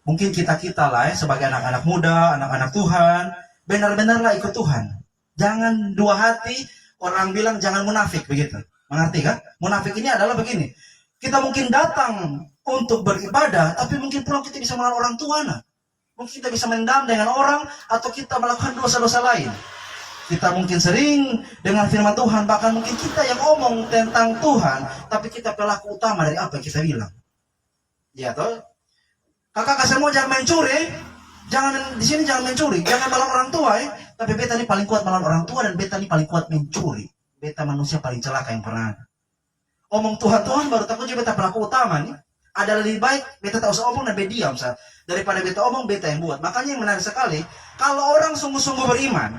Mungkin kita lah sebagai anak-anak muda, anak-anak Tuhan, benar-benarlah ikut Tuhan. Jangan dua hati, orang bilang jangan munafik begitu. Mengerti kan? Munafik ini adalah begini. Kita mungkin datang untuk beribadah, tapi mungkin pulang kita bisa melawan orang tua. Mungkin kita bisa mendam dengan orang, atau kita melakukan dosa-dosa lain. Kita mungkin sering dengan firman Tuhan, bahkan mungkin kita yang ngomong tentang Tuhan, tapi kita pelaku utama dari apa yang kita bilang. Ya toh? Kakak semua jangan mencuri, jangan di sini jangan mencuri, jangan melawan orang tua tapi beta ini paling kuat melawan orang tua dan beta ini paling kuat mencuri. Beta manusia paling celaka yang pernah ada. Omong Tuhan baru takut juga beta pelaku utama nih. Ada lebih baik beta tak usah omong dan beta diam daripada beta omong beta yang buat. Makanya yang menarik sekali, kalau orang sungguh-sungguh beriman,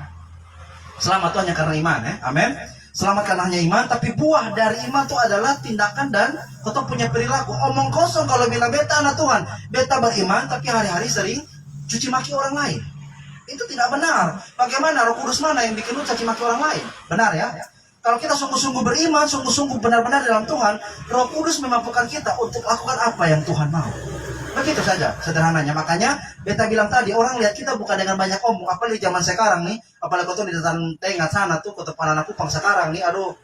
selamat itu hanya karena iman, amin. Selamat karena hanya iman, tapi buah dari iman itu adalah tindakan dan kau punya perilaku. Omong kosong kalau bilang beta anak Tuhan, beta beriman, tapi hari-hari sering cuci maki orang lain. Itu tidak benar. Bagaimana Roh Kudus mana yang bikin lu caci maki orang lain? Benar ya? Kalau kita sungguh-sungguh beriman, sungguh-sungguh benar-benar dalam Tuhan, Roh Kudus memampukan kita untuk lakukan apa yang Tuhan mau. Begitu saja sederhananya. Makanya beta bilang tadi, orang lihat kita bukan dengan banyak omong. Apalagi zaman sekarang nih, apalagi kau tuh di datang tengah sana tuh, kota anak Kupang sekarang nih, aduh.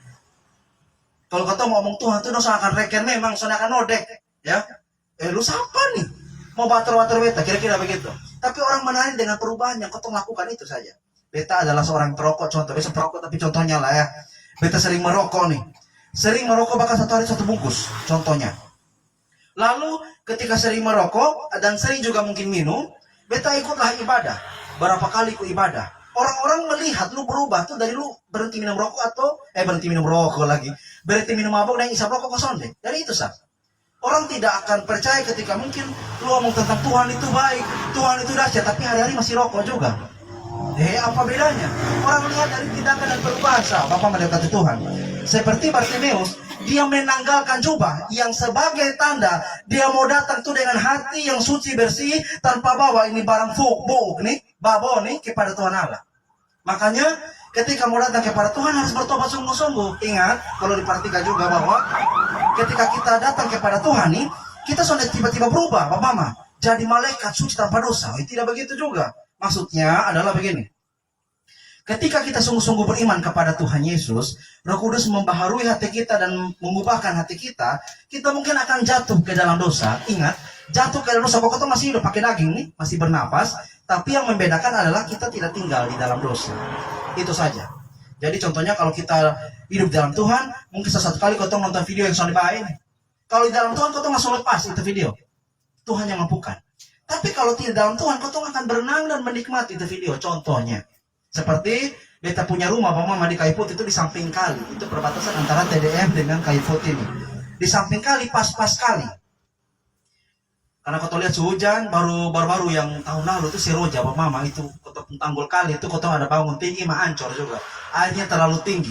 Kalau kau tuh mau omong Tuhan tuh dosa akan reken memang, soalnya akan nodek, ya. Lu siapa nih? Mau bater-bater beta, kira-kira begitu. Tapi orang menarik dengan perubahan yang kau tuh lakukan itu saja. Beta adalah seorang perokok, contoh. Beta perokok tapi contohnya lah ya. Beta sering merokok nih. Sering merokok bahkan 1 hari 1 bungkus, contohnya. Lalu ketika sering merokok dan sering juga mungkin minum, beta ikutlah ibadah. Berapa kali ikut ibadah. Orang-orang melihat lu berubah tuh dari lu berhenti minum rokok atau berhenti minum rokok lagi. Berhenti minum mabuk dan isap rokok kosong deh. Dari itu orang tidak akan percaya ketika mungkin lu ngomong tentang Tuhan itu baik, Tuhan itu dahsyat, tapi hari-hari masih rokok juga. Apa bedanya? Orang lihat dari tindakan dan perubahan Bapak mendekati Tuhan. Seperti Bartimeus, dia menanggalkan jubah yang sebagai tanda dia mau datang tuh dengan hati yang suci bersih tanpa bawa ini barang bohong nih, babo nih kepada Tuhan Allah. Makanya Ketika mau datang kepada Tuhan harus bertobat sungguh-sungguh. Ingat, kalau diperhatikan juga bahwa ketika kita datang kepada Tuhan nih, kita sudah tiba-tiba berubah, Bapak Mama, jadi malaikat suci tanpa dosa. Tidak begitu juga. Maksudnya adalah begini. Ketika kita sungguh-sungguh beriman kepada Tuhan Yesus, Roh Kudus membaharui hati kita dan mengubahkan hati kita, kita mungkin akan jatuh ke dalam dosa. Ingat, jatuh ke dalam dosa, kok kita masih hidup pakai daging nih, masih bernapas, tapi yang membedakan adalah kita tidak tinggal di dalam dosa. Itu saja. Jadi contohnya kalau kita hidup dalam Tuhan, mungkin sesuatu kali kau nonton video yang soal baik ini. Kalau di dalam Tuhan kau langsung lepas itu video. Tuhan yang mampukan. Tapi kalau tidak dalam Tuhan, kau akan berenang dan menikmati itu video. Contohnya, seperti beta punya rumah Bang Mama di Kayu Putih itu di samping kali. Itu perbatasan antara TDM dengan Kayu Putih ini. Di samping kali, pas-pas kali. Karena kau lihat hujan baru-baru yang tahun lalu itu Seroja, Bapak Mama, itu kota tanggul kali itu kota ada bangun tinggi mah ancor juga. Airnya terlalu tinggi.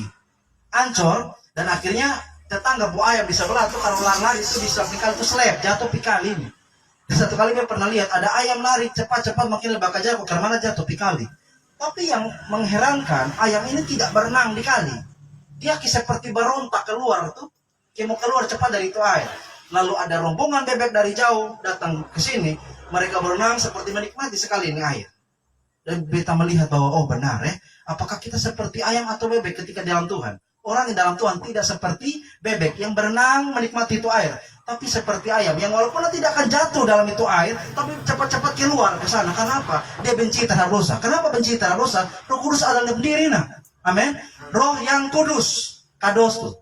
Ancor dan akhirnya tetangga bu ayam di sebelah tuh kalau lari itu di samping kali itu slep jatuh pikali ini. Di satu kali saya pernah lihat ada ayam lari cepat-cepat makin lebih jauh karena mana jatuh pikali. Tapi yang mengherankan ayam ini tidak berenang di kali. Dia seperti berontak keluar tuh. Dia mau keluar cepat dari itu air. Lalu ada rombongan bebek dari jauh datang ke sini. Mereka berenang seperti menikmati sekali ini air. Dan beta melihat bahwa, oh benar ya. Apakah kita seperti ayam atau bebek ketika dalam Tuhan? Orang yang dalam Tuhan tidak seperti bebek yang berenang menikmati itu air. Tapi seperti ayam yang walaupun tidak akan jatuh dalam itu air. Tapi cepat-cepat keluar ke sana. Kenapa? Dia benci terhadap dosa. Kenapa benci terhadap dosa? Roh Kudus ada dalam diri. Amin. Roh yang kudus. Kados tuh.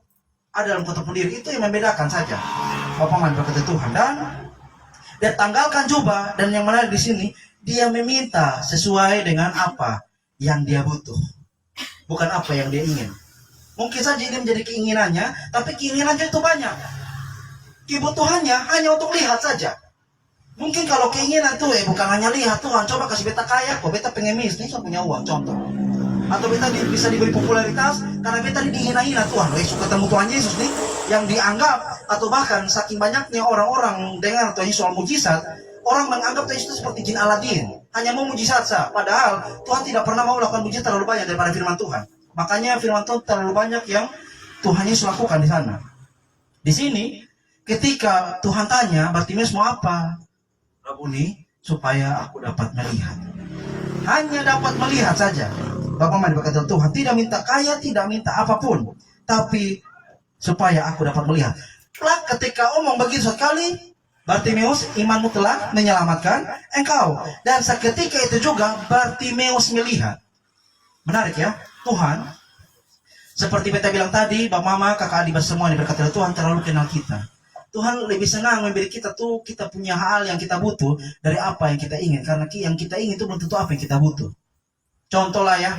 Ada dalam kota pendiri. Itu yang membedakan saja. Bapak berkata Tuhan. Dan dia tanggalkan jubah. Dan yang menarik di sini, dia meminta sesuai dengan apa yang dia butuh. Bukan apa yang dia ingin. Mungkin saja ini menjadi keinginannya, tapi keinginannya itu banyak. Kebutuhannya hanya untuk lihat saja. Mungkin kalau keinginan tuh bukan hanya lihat, Tuhan coba kasih beta kaya, kok beta pengen miskin, saya punya uang, contoh. Atau beta bisa diberi popularitas, karena beta dihina-hina Tuhan. Suka ketemu Tuhan Yesus nih, yang dianggap, atau bahkan saking banyaknya orang-orang dengar Tuhan Yesus soal mujizat, orang menganggap Tuhan Yesus seperti jin Aladin. Hanya mau mujizat saja. Padahal Tuhan tidak pernah mau melakukan mujizat terlalu banyak daripada firman Tuhan. Makanya firman Tuhan terlalu banyak yang Tuhan Yesus lakukan di sana. Di sini, ketika Tuhan tanya, Bartimeus mau apa? Rabuni, supaya aku dapat melihat. Hanya dapat melihat saja. Bapak mandi berkata Tuhan, tidak minta kaya, tidak minta apapun. Tapi, supaya aku dapat melihat. Ketika omong begitu sekali, Bartimeus, imanmu telah menyelamatkan engkau. Dan seketika itu juga, Bartimeus melihat. Menarik ya, Tuhan, seperti beta bilang tadi, Bapak Mama, kakak adik semua ini berkata Tuhan terlalu kenal kita. Tuhan lebih senang memberi kita tuh, kita punya hal yang kita butuh dari apa yang kita ingin. Karena yang kita ingin itu belum tentu apa yang kita butuh. Contoh lah ya,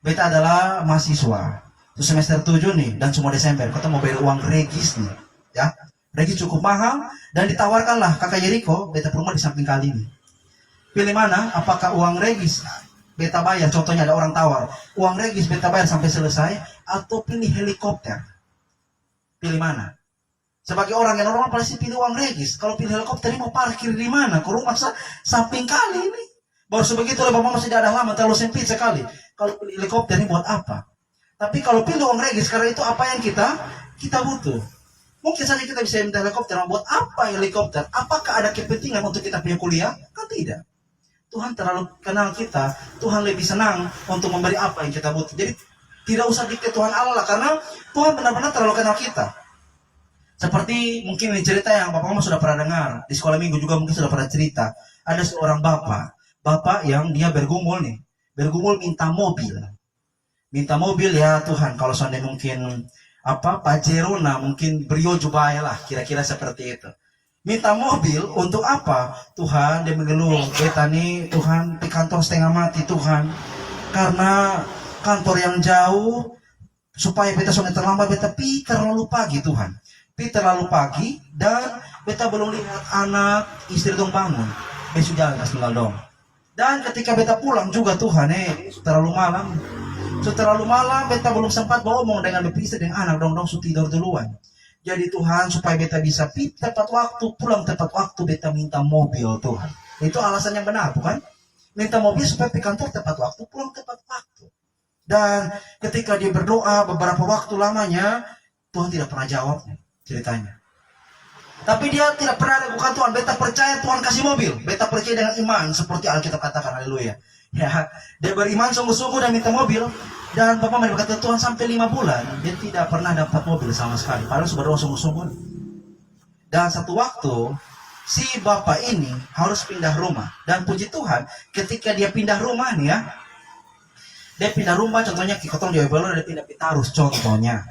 beta adalah mahasiswa. Itu semester 7 nih, dan semua Desember, kita mau bayar uang regis nih. Ya, regis cukup mahal, dan ditawarkanlah kakak Yeriko, beta rumah di samping kali ini. Pilih mana, apakah uang regis? Beta bayar, contohnya ada orang tawar. Uang regis beta bayar sampai selesai, atau pilih helikopter. Pilih mana? Sebagai orang yang normal pasti pilih uang regis. Kalau pilih helikopter ini mau parkir di mana? Ke rumah samping kali ini. Baru sebegitu Bapak masih ada lama, terlalu sempit sekali. Kalau pilih helikopter ini buat apa? Tapi kalau pilih uang regis, karena itu apa yang kita butuh. Mungkin saja kita bisa minta helikopter. Buat apa helikopter? Apakah ada kepentingan untuk kita punya kuliah? Kan tidak. Tuhan terlalu kenal kita. Tuhan lebih senang untuk memberi apa yang kita butuh. Jadi tidak usah dikit Tuhan Allah, karena Tuhan benar-benar terlalu kenal kita. Seperti mungkin ini cerita yang Bapak Mama sudah pernah dengar. Di sekolah minggu juga mungkin sudah pernah cerita. Ada seorang bapak yang dia bergumul nih. Bergumul minta mobil. Minta mobil ya Tuhan. Kalau seandainya mungkin Pajero, mungkin Brio Jubaya lah. Kira-kira seperti itu. Minta mobil untuk apa? Tuhan, dia mengeluh. Beta nih Tuhan, di kantor setengah mati Tuhan. Karena kantor yang jauh. Supaya beta soalnya terlambat, beta terlalu pagi Tuhan. Terlalu pagi dan beta belum lihat anak istri dong bangun. Besok jalan tinggal dong. Dan ketika beta pulang juga Tuhan, terlalu malam. Terlalu malam beta belum sempat ngomong dengan istri dengan anak dong tidur duluan. Jadi Tuhan supaya beta bisa tepat waktu, pulang tepat waktu, beta minta mobil Tuhan. Itu alasan yang benar bukan? Minta mobil supaya di kantor tepat waktu, pulang tepat waktu. Dan ketika dia berdoa beberapa waktu lamanya, Tuhan tidak pernah jawab ceritanya. Tapi dia tidak pernah lakukan Tuhan. Beta percaya Tuhan kasih mobil. Beta percaya dengan iman seperti Alkitab katakan. Haleluya. Ya, dia beriman sungguh-sungguh dan minta mobil. Dan Bapak berkata Tuhan sampai 5 bulan dia tidak pernah dapat mobil sama sekali. Padahal sudah berdoa sungguh-sungguh. Dan satu waktu si bapak ini harus pindah rumah. Dan puji Tuhan ketika dia pindah rumah nih ya. Dia pindah rumah contohnya Kikotong di Webelo, dia pindah Pitarus contohnya.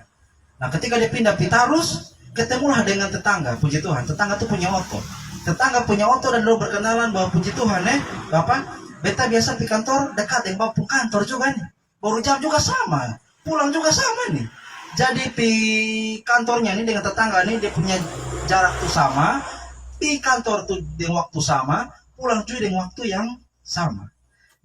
Nah ketika dia pindah Pitarus, ketemulah dengan tetangga, puji Tuhan. Tetangga tuh punya oto. Tetangga punya oto dan lalu berkenalan bahwa puji Tuhan Bapak, beta biasa di kantor dekat yang bawa kantor juga nih. Baru jam juga sama, pulang juga sama nih. Jadi di kantornya nih dengan tetangga nih dia punya jarak tuh sama. Di kantor tuh dengan waktu sama, pulang juga dengan waktu yang sama.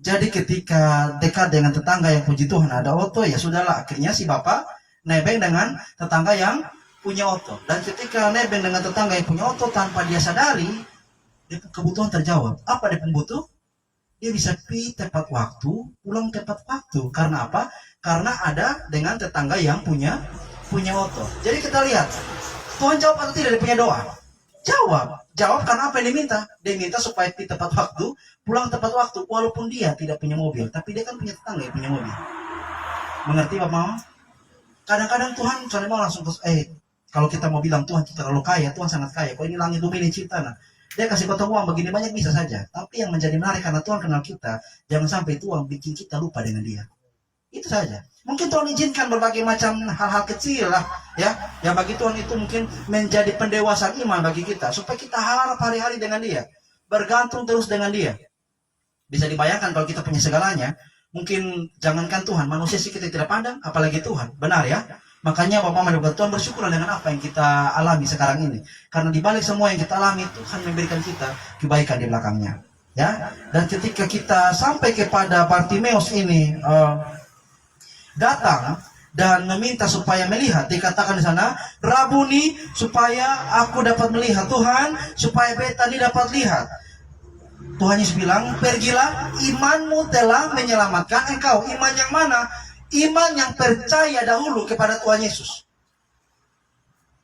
Jadi ketika dekat dengan tetangga yang puji Tuhan ada oto, ya sudahlah. Akhirnya si bapak nebeng dengan tetangga yang punya oto. Dan ketika nebeng dengan tetangga yang punya oto tanpa dia sadari, dia kebutuhan terjawab. Apa dia butuh? Dia bisa pergi tepat waktu, pulang tepat waktu. Karena apa? Karena ada dengan tetangga yang punya oto. Jadi kita lihat, Tuhan jawab atau tidak dia punya doa? Jawab karena apa yang diminta? Dia minta supaya di tepat waktu, pulang tepat waktu, walaupun dia tidak punya mobil, tapi dia kan punya tetangga yang punya mobil. Mengerti Bapak Mama? Kadang-kadang Tuhan soalnya mau langsung kalau kita mau bilang Tuhan kita terlalu kaya, Tuhan sangat kaya. Kok ini langit bumi ini cipta, nah dia kasih kota uang begini banyak bisa saja. Tapi yang menjadi menarik karena Tuhan kenal kita, jangan sampai Tuhan bikin kita lupa dengan dia. Itu saja. Mungkin Tuhan izinkan berbagai macam hal-hal kecil lah, ya. Yang bagi Tuhan itu mungkin menjadi pendewasaan iman bagi kita, supaya kita harap hari-hari dengan dia, bergantung terus dengan dia. Bisa dibayangkan kalau kita punya segalanya, mungkin jangankan Tuhan, manusia sih kita tidak pandang, apalagi Tuhan. Benar ya? Makanya Bapak mendoakan Tuhan bersyukur dengan apa yang kita alami sekarang ini. Karena di balik semua yang kita alami, Tuhan memberikan kita kebaikan di belakangnya. Ya. Dan ketika kita sampai kepada Bartimeus ini, datang dan meminta supaya melihat, dikatakan di sana, Rabuni, supaya aku dapat melihat. Tuhan, supaya beta ini dapat lihat. Tuhan Yesus bilang, pergilah, imanmu telah menyelamatkan engkau. Iman yang mana? Iman yang percaya dahulu kepada Tuhan Yesus.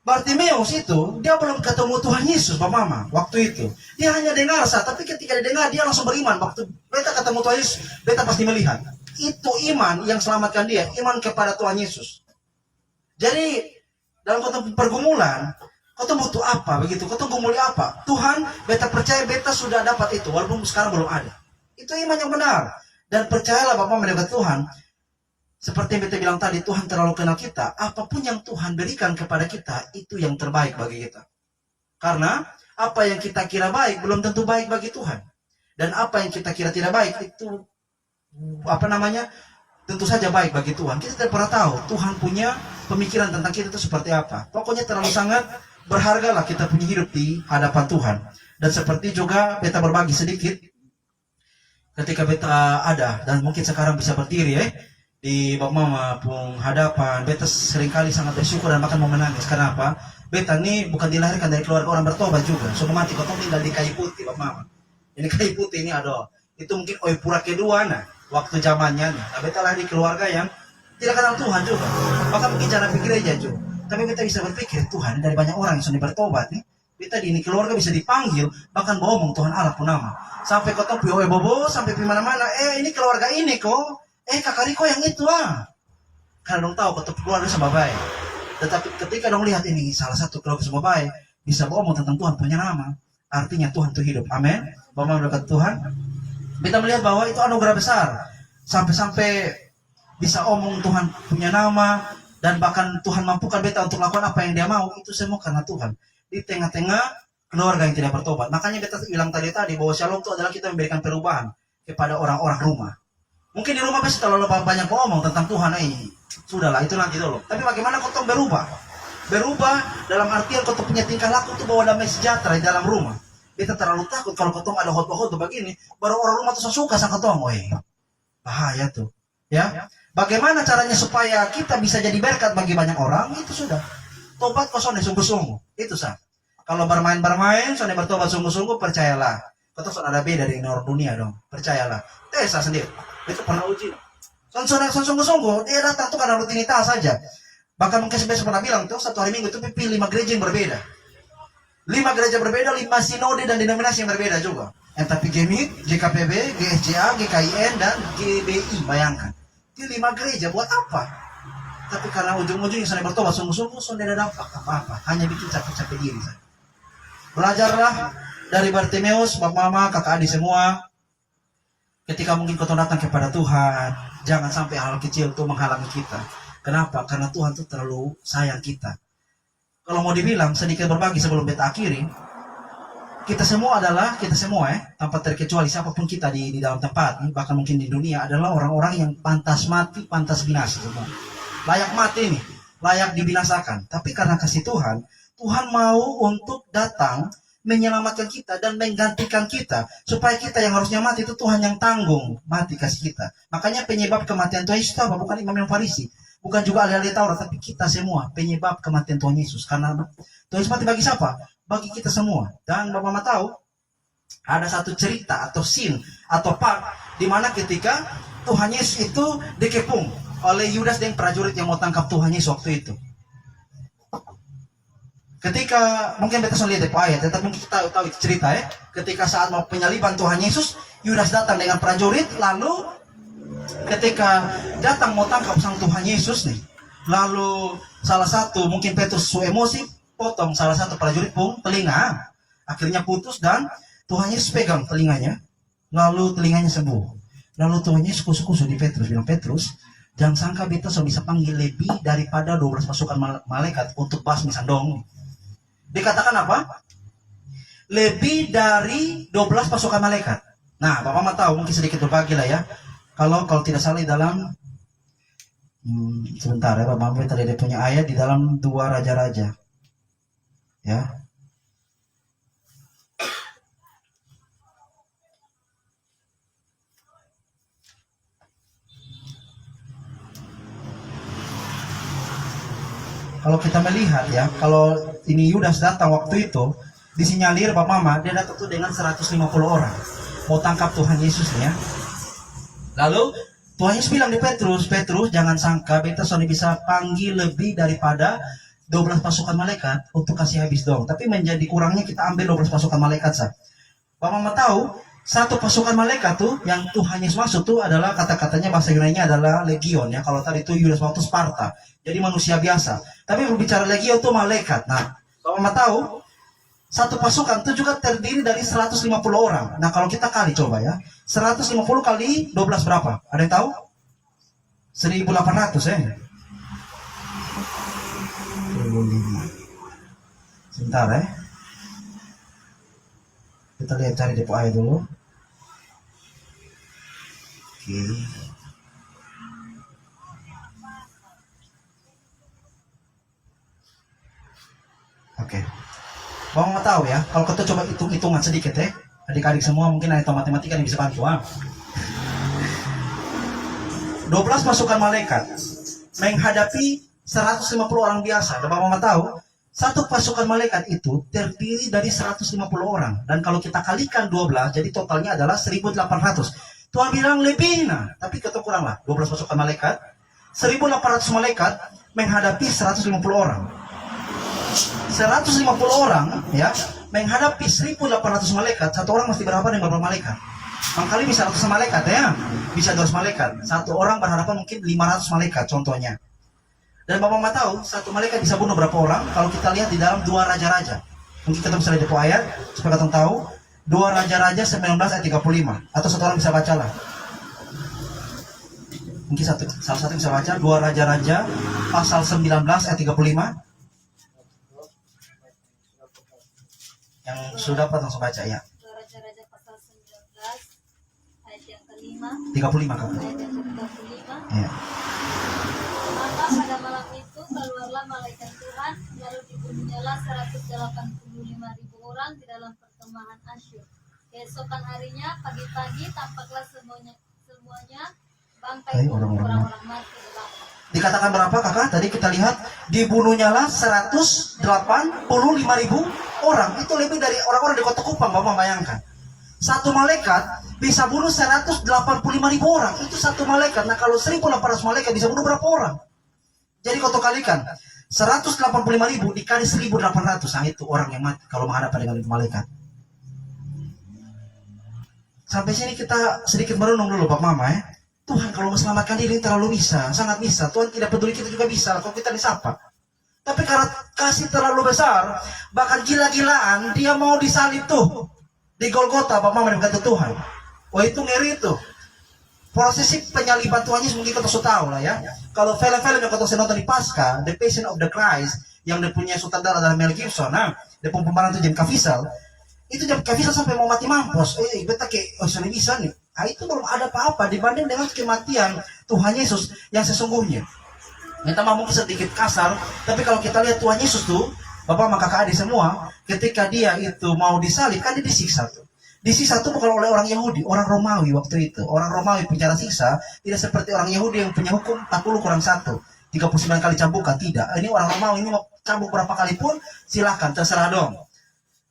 Bartimeus itu, dia belum ketemu Tuhan Yesus, Bapak Mama, waktu itu. Dia hanya dengar, tapi ketika dia dengar, dia langsung beriman. Waktu beta ketemu Tuhan Yesus, beta pasti melihat. Itu iman yang selamatkan dia, iman kepada Tuhan Yesus. Jadi dalam kota pergumulan, kau butuh apa begitu? Kau gumuli apa? Tuhan, beta percaya beta sudah dapat itu, walaupun sekarang belum ada. Itu iman yang benar. Dan percayalah Bapak mendekat Tuhan. Seperti yang beta bilang tadi, Tuhan terlalu kenal kita. Apapun yang Tuhan berikan kepada kita, itu yang terbaik bagi kita. Karena apa yang kita kira baik belum tentu baik bagi Tuhan. Dan apa yang kita kira tidak baik itu tentu saja baik bagi Tuhan. Kita tidak pernah tahu Tuhan punya pemikiran tentang kita itu seperti apa. Pokoknya terlalu sangat berhargalah kita punya hidup di hadapan Tuhan. Dan seperti juga beta berbagi sedikit ketika beta ada dan mungkin sekarang bisa berdiri di Bapak Mama pun hadapan, beta seringkali sangat bersyukur dan bahkan mau menangis. Kenapa? Beta ini bukan dilahirkan dari keluarga orang bertobat juga. Sudah mati kau tinggal di kayu putih Bapak Mama. Ini kayu putih ini ada. Itu mungkin pura kedua waktu zamannya. Nah, beta lahir di keluarga yang tidak kenal Tuhan juga. Bahkan mungkin jarang pergi gereja juga. Tapi beta bisa berpikir, Tuhan dari banyak orang yang sudah bertobat nih. Beta di ini keluarga bisa dipanggil, bahkan ngomong Tuhan Allah pun nama. Sampai kau tahu bobo, sampai di mana-mana. Ini keluarga ini kok. Kakak Riko yang itu Karena dong tahu kau keluarga sama baik. Tetapi ketika dong lihat ini salah satu keluarga sama baik, bisa ngomong tentang Tuhan punya nama. Artinya Tuhan itu hidup. Amin. Bapak mendekat Tuhan. Kita melihat bahwa itu anugerah besar. Sampai-sampai bisa omong Tuhan punya nama. Dan bahkan Tuhan mampukan beta untuk lakukan apa yang dia mau. Itu semua karena Tuhan. Di tengah-tengah keluarga yang tidak bertobat. Makanya beta bilang tadi bahwa shalom itu adalah kita memberikan perubahan kepada orang-orang rumah. Mungkin di rumah beta terlalu banyak ngomong tentang Tuhan. Sudahlah itu nanti dulu. Tapi bagaimana kau berubah? Berubah dalam artian kau punya tingkah laku itu bawa damai sejahtera di dalam rumah. Kita terlalu takut kalau ketong ada khotbah-khotbah begini, baru orang rumah tuh suka sama ketong. Bahaya tuh. Ya. Bagaimana caranya supaya kita bisa jadi berkat bagi banyak orang? Itu sudah. Tobat kau sonde sungguh-sungguh. Itu sah. Kalau bermain-bermain, sonde bertobat sungguh-sungguh, percayalah. Ketong sonde ada beda dari orang dunia dong. Percayalah. Tesa sendiri. Itu pernah uji. Sungguh-sungguh dia datang tuh karena rutinitas saja. Bahkan mungkin saya pernah bilang tuh satu hari Minggu itu pilih 5 gereja yang berbeda. 5 gereja berbeda, 5 sinode dan denominasi yang berbeda juga. Tapi GMIT, GKPB, GSJA, GKIN, dan GBI, bayangkan. Itu 5 gereja, buat apa? Tapi karena ujung-ujungnya saya bertobat sungguh-sungguh, sudah ada dampak apa-apa. Hanya bikin capek-capek diri saja. Belajarlah dari Bartimeus, Bapak Mama, kakak adik semua. Ketika mungkin kau datang kepada Tuhan, jangan sampai hal kecil itu menghalangi kita. Kenapa? Karena Tuhan itu terlalu sayang kita. Kalau mau dibilang sedikit berbagi sebelum beta akhiri, kita semua tanpa terkecuali siapapun kita di dalam tempat ini, bahkan mungkin di dunia, adalah orang-orang yang pantas mati, pantas binasa semua. Layak mati nih, layak dibinasakan. Tapi karena kasih Tuhan, Tuhan mau untuk datang menyelamatkan kita dan menggantikan kita, supaya kita yang harusnya mati itu Tuhan yang tanggung mati kasih kita. Makanya penyebab kematian Tuhan Yesus apa? Bukan imam yang Farisi, bukan juga ahli-ahli Taurat, tapi kita semua penyebab kematian Tuhan Yesus. Karena Tuhan Yesus mati bagi siapa? Bagi kita semua. Dan Bapak Mama tahu, ada satu cerita atau scene atau part di mana ketika Tuhan Yesus itu dikepung oleh Yudas dan prajurit yang mau tangkap Tuhan Yesus waktu itu. Ketika mungkin beta sudah lihat ayat, tetapi mungkin kita tahu itu cerita ya. Ketika saat mau penyaliban Tuhan Yesus, Yudas datang dengan prajurit, lalu ketika datang mau tangkap sang Tuhan Yesus nih, lalu salah satu mungkin Petrus su emosi, potong salah satu prajurit pun telinga, akhirnya putus dan Tuhan Yesus pegang telinganya, lalu telinganya sembuh. Lalu Tuhan Yesus kusu-kusu di Petrus, bilang, Petrus, jangan sangka beta sudah bisa panggil lebih daripada 12 pasukan malaikat untuk basmi sandong. Dikatakan apa? Lebih dari 12 pasukan malaikat. Nah, Bapak mah tahu, mungkin sedikit berbagi lah ya. Kalau tidak salah di dalam sebentar ya, Bapak Mama tadi dia punya ayat di dalam 2 Raja-Raja. Ya. Kalau kita melihat ya, kalau ini Yudas datang waktu itu, disinyalir Bapak Mama, dia datang tuh dengan 150 orang. Mau tangkap Tuhan Yesus ya. Lalu Tuhan Yesus bilang di Petrus, Petrus jangan sangka beta sudah bisa panggil lebih daripada 12 pasukan malaikat untuk kasih habis dong. Tapi menjadi kurangnya kita ambil 12 pasukan malaikat sah. Bapak Mama tahu, satu pasukan malaikat tuh yang Tuhan Yesus maksud tuh adalah kata-katanya bahasa Yunani-nya adalah legion ya. Kalau tadi itu Yudas waktu Sparta. Jadi manusia biasa. Tapi berbicara legion itu malaikat. Nah, Bapak Mama tahu, satu pasukan itu juga terdiri dari 150 orang. Nah, kalau kita kali coba ya. 150 kali 12 berapa? Ada yang tahu? 1.800 ya. 25. Sebentar ya. Kita lihat cari depo air dulu. Oke. Oke. Bang mau tahu ya, kalau kita coba hitung-hitungan sedikit ya. Adik-adik semua mungkin ada matematika yang bisa bantu. 12 pasukan malaikat menghadapi 150 orang biasa. Dan Bapak Mama tahu, satu pasukan malaikat itu terdiri dari 150 orang. Dan kalau kita kalikan 12, jadi totalnya adalah 1.800. Tuhan bilang lebih, nah. Tapi kita kurang lah, 12 pasukan malaikat. 1.800 malaikat menghadapi 150 orang. 150 orang ya menghadapi 1.800 malaikat. Satu orang mesti berhadapan dengan berapa malaikat? Mangkali bisa 100 malaikat ya. Bisa 200 malaikat. Satu orang berhadapan mungkin 500 malaikat contohnya. Dan Bapak Mama tahu, satu malaikat bisa bunuh berapa orang? Kalau kita lihat di dalam 2 Raja-Raja. Mungkin kita bisa lihat ayat, supaya kita tahu. 2 Raja-Raja 19 ayat 35. Atau satu orang bisa baca lah. Mungkin salah satu bisa baca. 2 Raja-Raja pasal 19 ayat 35. Yang sudah dapat langsung baca ya. 2 Raja-Raja pasal 19 ayat yang kelima. 35 kan? Ayat yang ke-35. Ya. Maka pada malam itu keluarlah malaikat Tuhan, lalu dibunuhnyalah 185.000 orang di dalam perkemahan Asyur. Keesokan harinya pagi-pagi tampaklah semuanya bangkai orang-orang mati di lapang. Dikatakan berapa kakak? Tadi kita lihat dibunuhnyalah 185.000 orang. Itu lebih dari orang-orang di kota Kupang. Bapak bayangkan. Satu malaikat bisa bunuh 185.000 orang. Itu satu malaikat. Nah kalau 1.800 malaikat bisa bunuh berapa orang? Jadi kau kalikan 185.000 dikali 1.800. Nah itu orang yang mati kalau menghadapan dengan malaikat. Sampai sini kita sedikit merenung dulu Pak Mama ya. Tuhan kalau menyelamatkan diri terlalu bisa, sangat bisa. Tuhan tidak peduli kita juga bisa kalau kita disapa. Tapi karena kasih terlalu besar, bahkan gila-gilaan dia mau disalib tuh di Golgota Pak Mama kata Tuhan. Wah itu ngeri itu. Prosesi penyaliban Tuhan Yesus mungkin kita sudah tahu lah ya. Kalau film-film yang kita nonton di Pasca, The Passion of the Christ, yang dia punya sutradara dari Mel Gibson, nah, dia pemeran itu Jim Caviezel, itu Jim Caviezel sampai mau mati mampus. Beta kayak, oh sudah bisa nih. Nah, itu belum ada apa-apa dibanding dengan kematian Tuhan Yesus yang sesungguhnya. Minta maaf mungkin sedikit kasar, tapi kalau kita lihat Tuhan Yesus tuh, Bapak maka kakak adik semua, ketika dia itu mau disalib, kan dia disiksa tuh. Disiksa itu bukan oleh orang Yahudi, orang Romawi waktu itu. Orang Romawi penjara siksa tidak seperti orang Yahudi yang punya hukum 40 kurang 1, 39 kali cambukan, tidak. Ini orang Romawi ini mau cambuk berapa kali pun silahkan, terserah dong.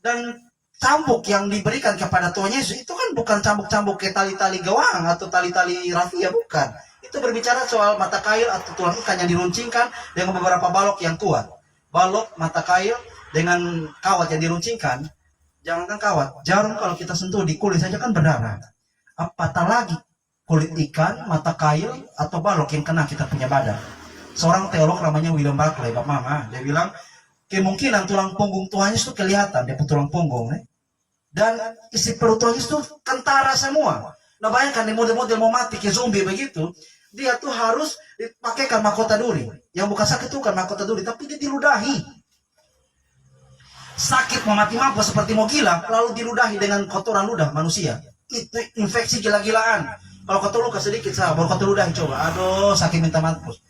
Dan cambuk yang diberikan kepada Tuhan Yesus itu kan bukan cambuk-cambuk kayak tali-tali gawang atau tali-tali rafia, bukan. Itu berbicara soal mata kail atau tulang ikan yang diruncingkan dengan beberapa balok yang kuat. Balok, mata kail dengan kawat yang diruncingkan. Jangankan kawat, jarum kalau kita sentuh di kulit saja kan berdarah. Apatah lagi kulit ikan, mata kail, atau balok yang kena kita punya badan. Seorang teolog namanya William Barclay, Bapak Mama, dia bilang kemungkinan tulang punggung Tuhan Yesus itu kelihatan, dia tulang punggung. Dan isi perut Tuhan Yesus itu kentara semua. Nah bayangkan di model-model mau mati ke zombie begitu, dia tuh harus dipakaikan mahkota duri. Yang bukan sakit itu kan mahkota duri, tapi dia diludahi. Sakit mau mati mampus seperti mau gila, lalu diludahi dengan kotoran ludah manusia. Itu infeksi gila-gilaan. Kalau kau luka sedikit, baru kau ludahi coba. Aduh, sakit minta mampus.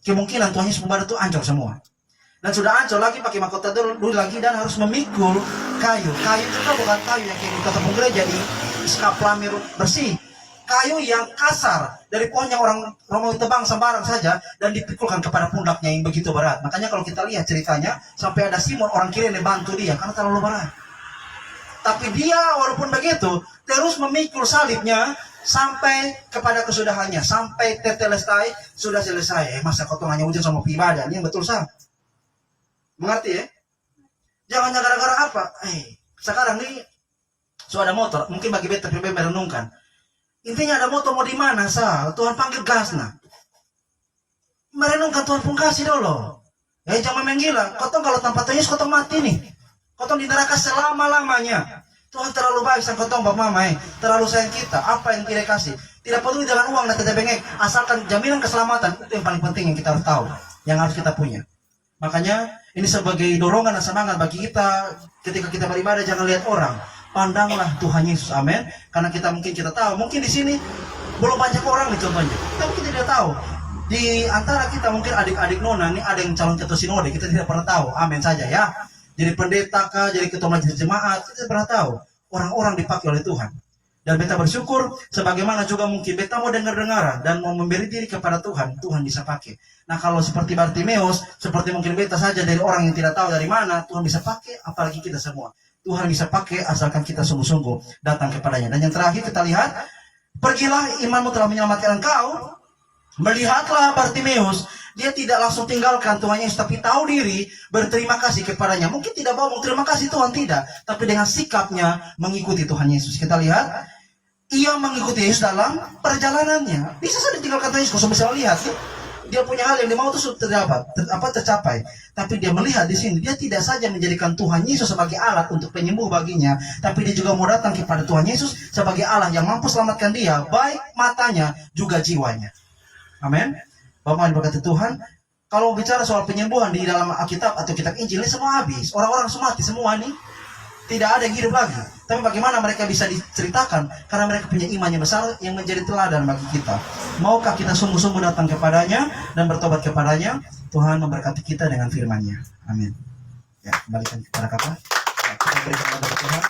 Kemungkinan Tuhan Yesus pembaru itu hancur semua. Dan sudah hancur lagi pakai mahkota duri lagi dan harus memikul kayu. Kayu itu kan bukan kayu yang kayak di tepung gereja di skaplamir bersih. Kayu yang kasar dari pohon yang orang Romawi tebang sembarang saja dan dipikulkan kepada pundaknya yang begitu berat. Makanya kalau kita lihat ceritanya sampai ada Simon orang kiri yang bantu dia karena terlalu berat. Tapi dia walaupun begitu terus memikul salibnya sampai kepada kesudahannya, sampai tetelestai sudah selesai. Masa kau hanya ujian sama ibadah, ini yang betul sah. Mengerti ya? Jangan gara-gara apa? Sekarang nih sudah ada motor, mungkin bagi beta pribadi merenungkan. Intinya ada motor mau di mana sah? Tuhan panggil gas nah. Merenungkan Tuhan pun kasih dulu. Jangan main gila. Kotong kalau tanpa Tuhan Yesus kotong mati nih. Kotong di neraka selama-lamanya. Tuhan terlalu baik sang kotong Bapak Mama. Terlalu sayang kita. Apa yang tidak kasih? Tidak peduli dengan uang dan tidak bengek. Asalkan jaminan keselamatan. Itu yang paling penting yang kita harus tahu. Yang harus kita punya. Makanya ini sebagai dorongan dan semangat bagi kita. Ketika kita beribadah jangan lihat orang. Pandanglah Tuhan Yesus, amin. Karena kita tahu, mungkin di sini belum banyak orang nih contohnya. Kita mungkin tidak tahu. Di antara kita mungkin adik-adik nona nih ada yang calon ketua sinode, kita tidak pernah tahu, amin saja ya. Jadi pendeta kah, jadi ketua majelis jemaat, kita tidak pernah tahu. Orang-orang dipakai oleh Tuhan. Dan beta bersyukur, sebagaimana juga mungkin beta mau dengar-dengaran dan mau memberi diri kepada Tuhan, Tuhan bisa pakai. Nah kalau seperti Bartimeus, seperti mungkin beta saja dari orang yang tidak tahu dari mana, Tuhan bisa pakai, apalagi kita semua. Tuhan bisa pakai asalkan kita sungguh-sungguh datang kepadanya. Dan yang terakhir kita lihat, pergilah imanmu telah menyelamatkan engkau. Melihatlah Bartimeus, dia tidak langsung tinggalkan Tuhan Yesus, tapi tahu diri, berterima kasih kepadanya. Mungkin tidak mau terima kasih Tuhan, tidak. Tapi dengan sikapnya mengikuti Tuhan Yesus. Kita lihat, ia mengikuti Yesus dalam perjalanannya. Bisa saja tinggalkan Tuhan Yesus, kau bisa lihat. Dia punya hal yang dia mau itu tercapai. Tapi dia melihat di sini, dia tidak saja menjadikan Tuhan Yesus sebagai alat untuk penyembuh baginya, tapi dia juga mau datang kepada Tuhan Yesus sebagai Allah yang mampu selamatkan dia, baik matanya juga jiwanya. Amin. Bapak yang berkati Tuhan, kalau bicara soal penyembuhan di dalam Alkitab atau kitab Injil, ini semua habis. Orang-orang semua mati semua nih. Tidak ada yang hidup lagi. Tapi bagaimana mereka bisa diceritakan? Karena mereka punya iman yang besar yang menjadi teladan bagi kita. Maukah kita sungguh-sungguh datang kepadanya dan bertobat kepadanya? Tuhan memberkati kita dengan firman-Nya. Amin. Ya, kembalikan kepada Kakak. Kita berikan kepada Tuhan.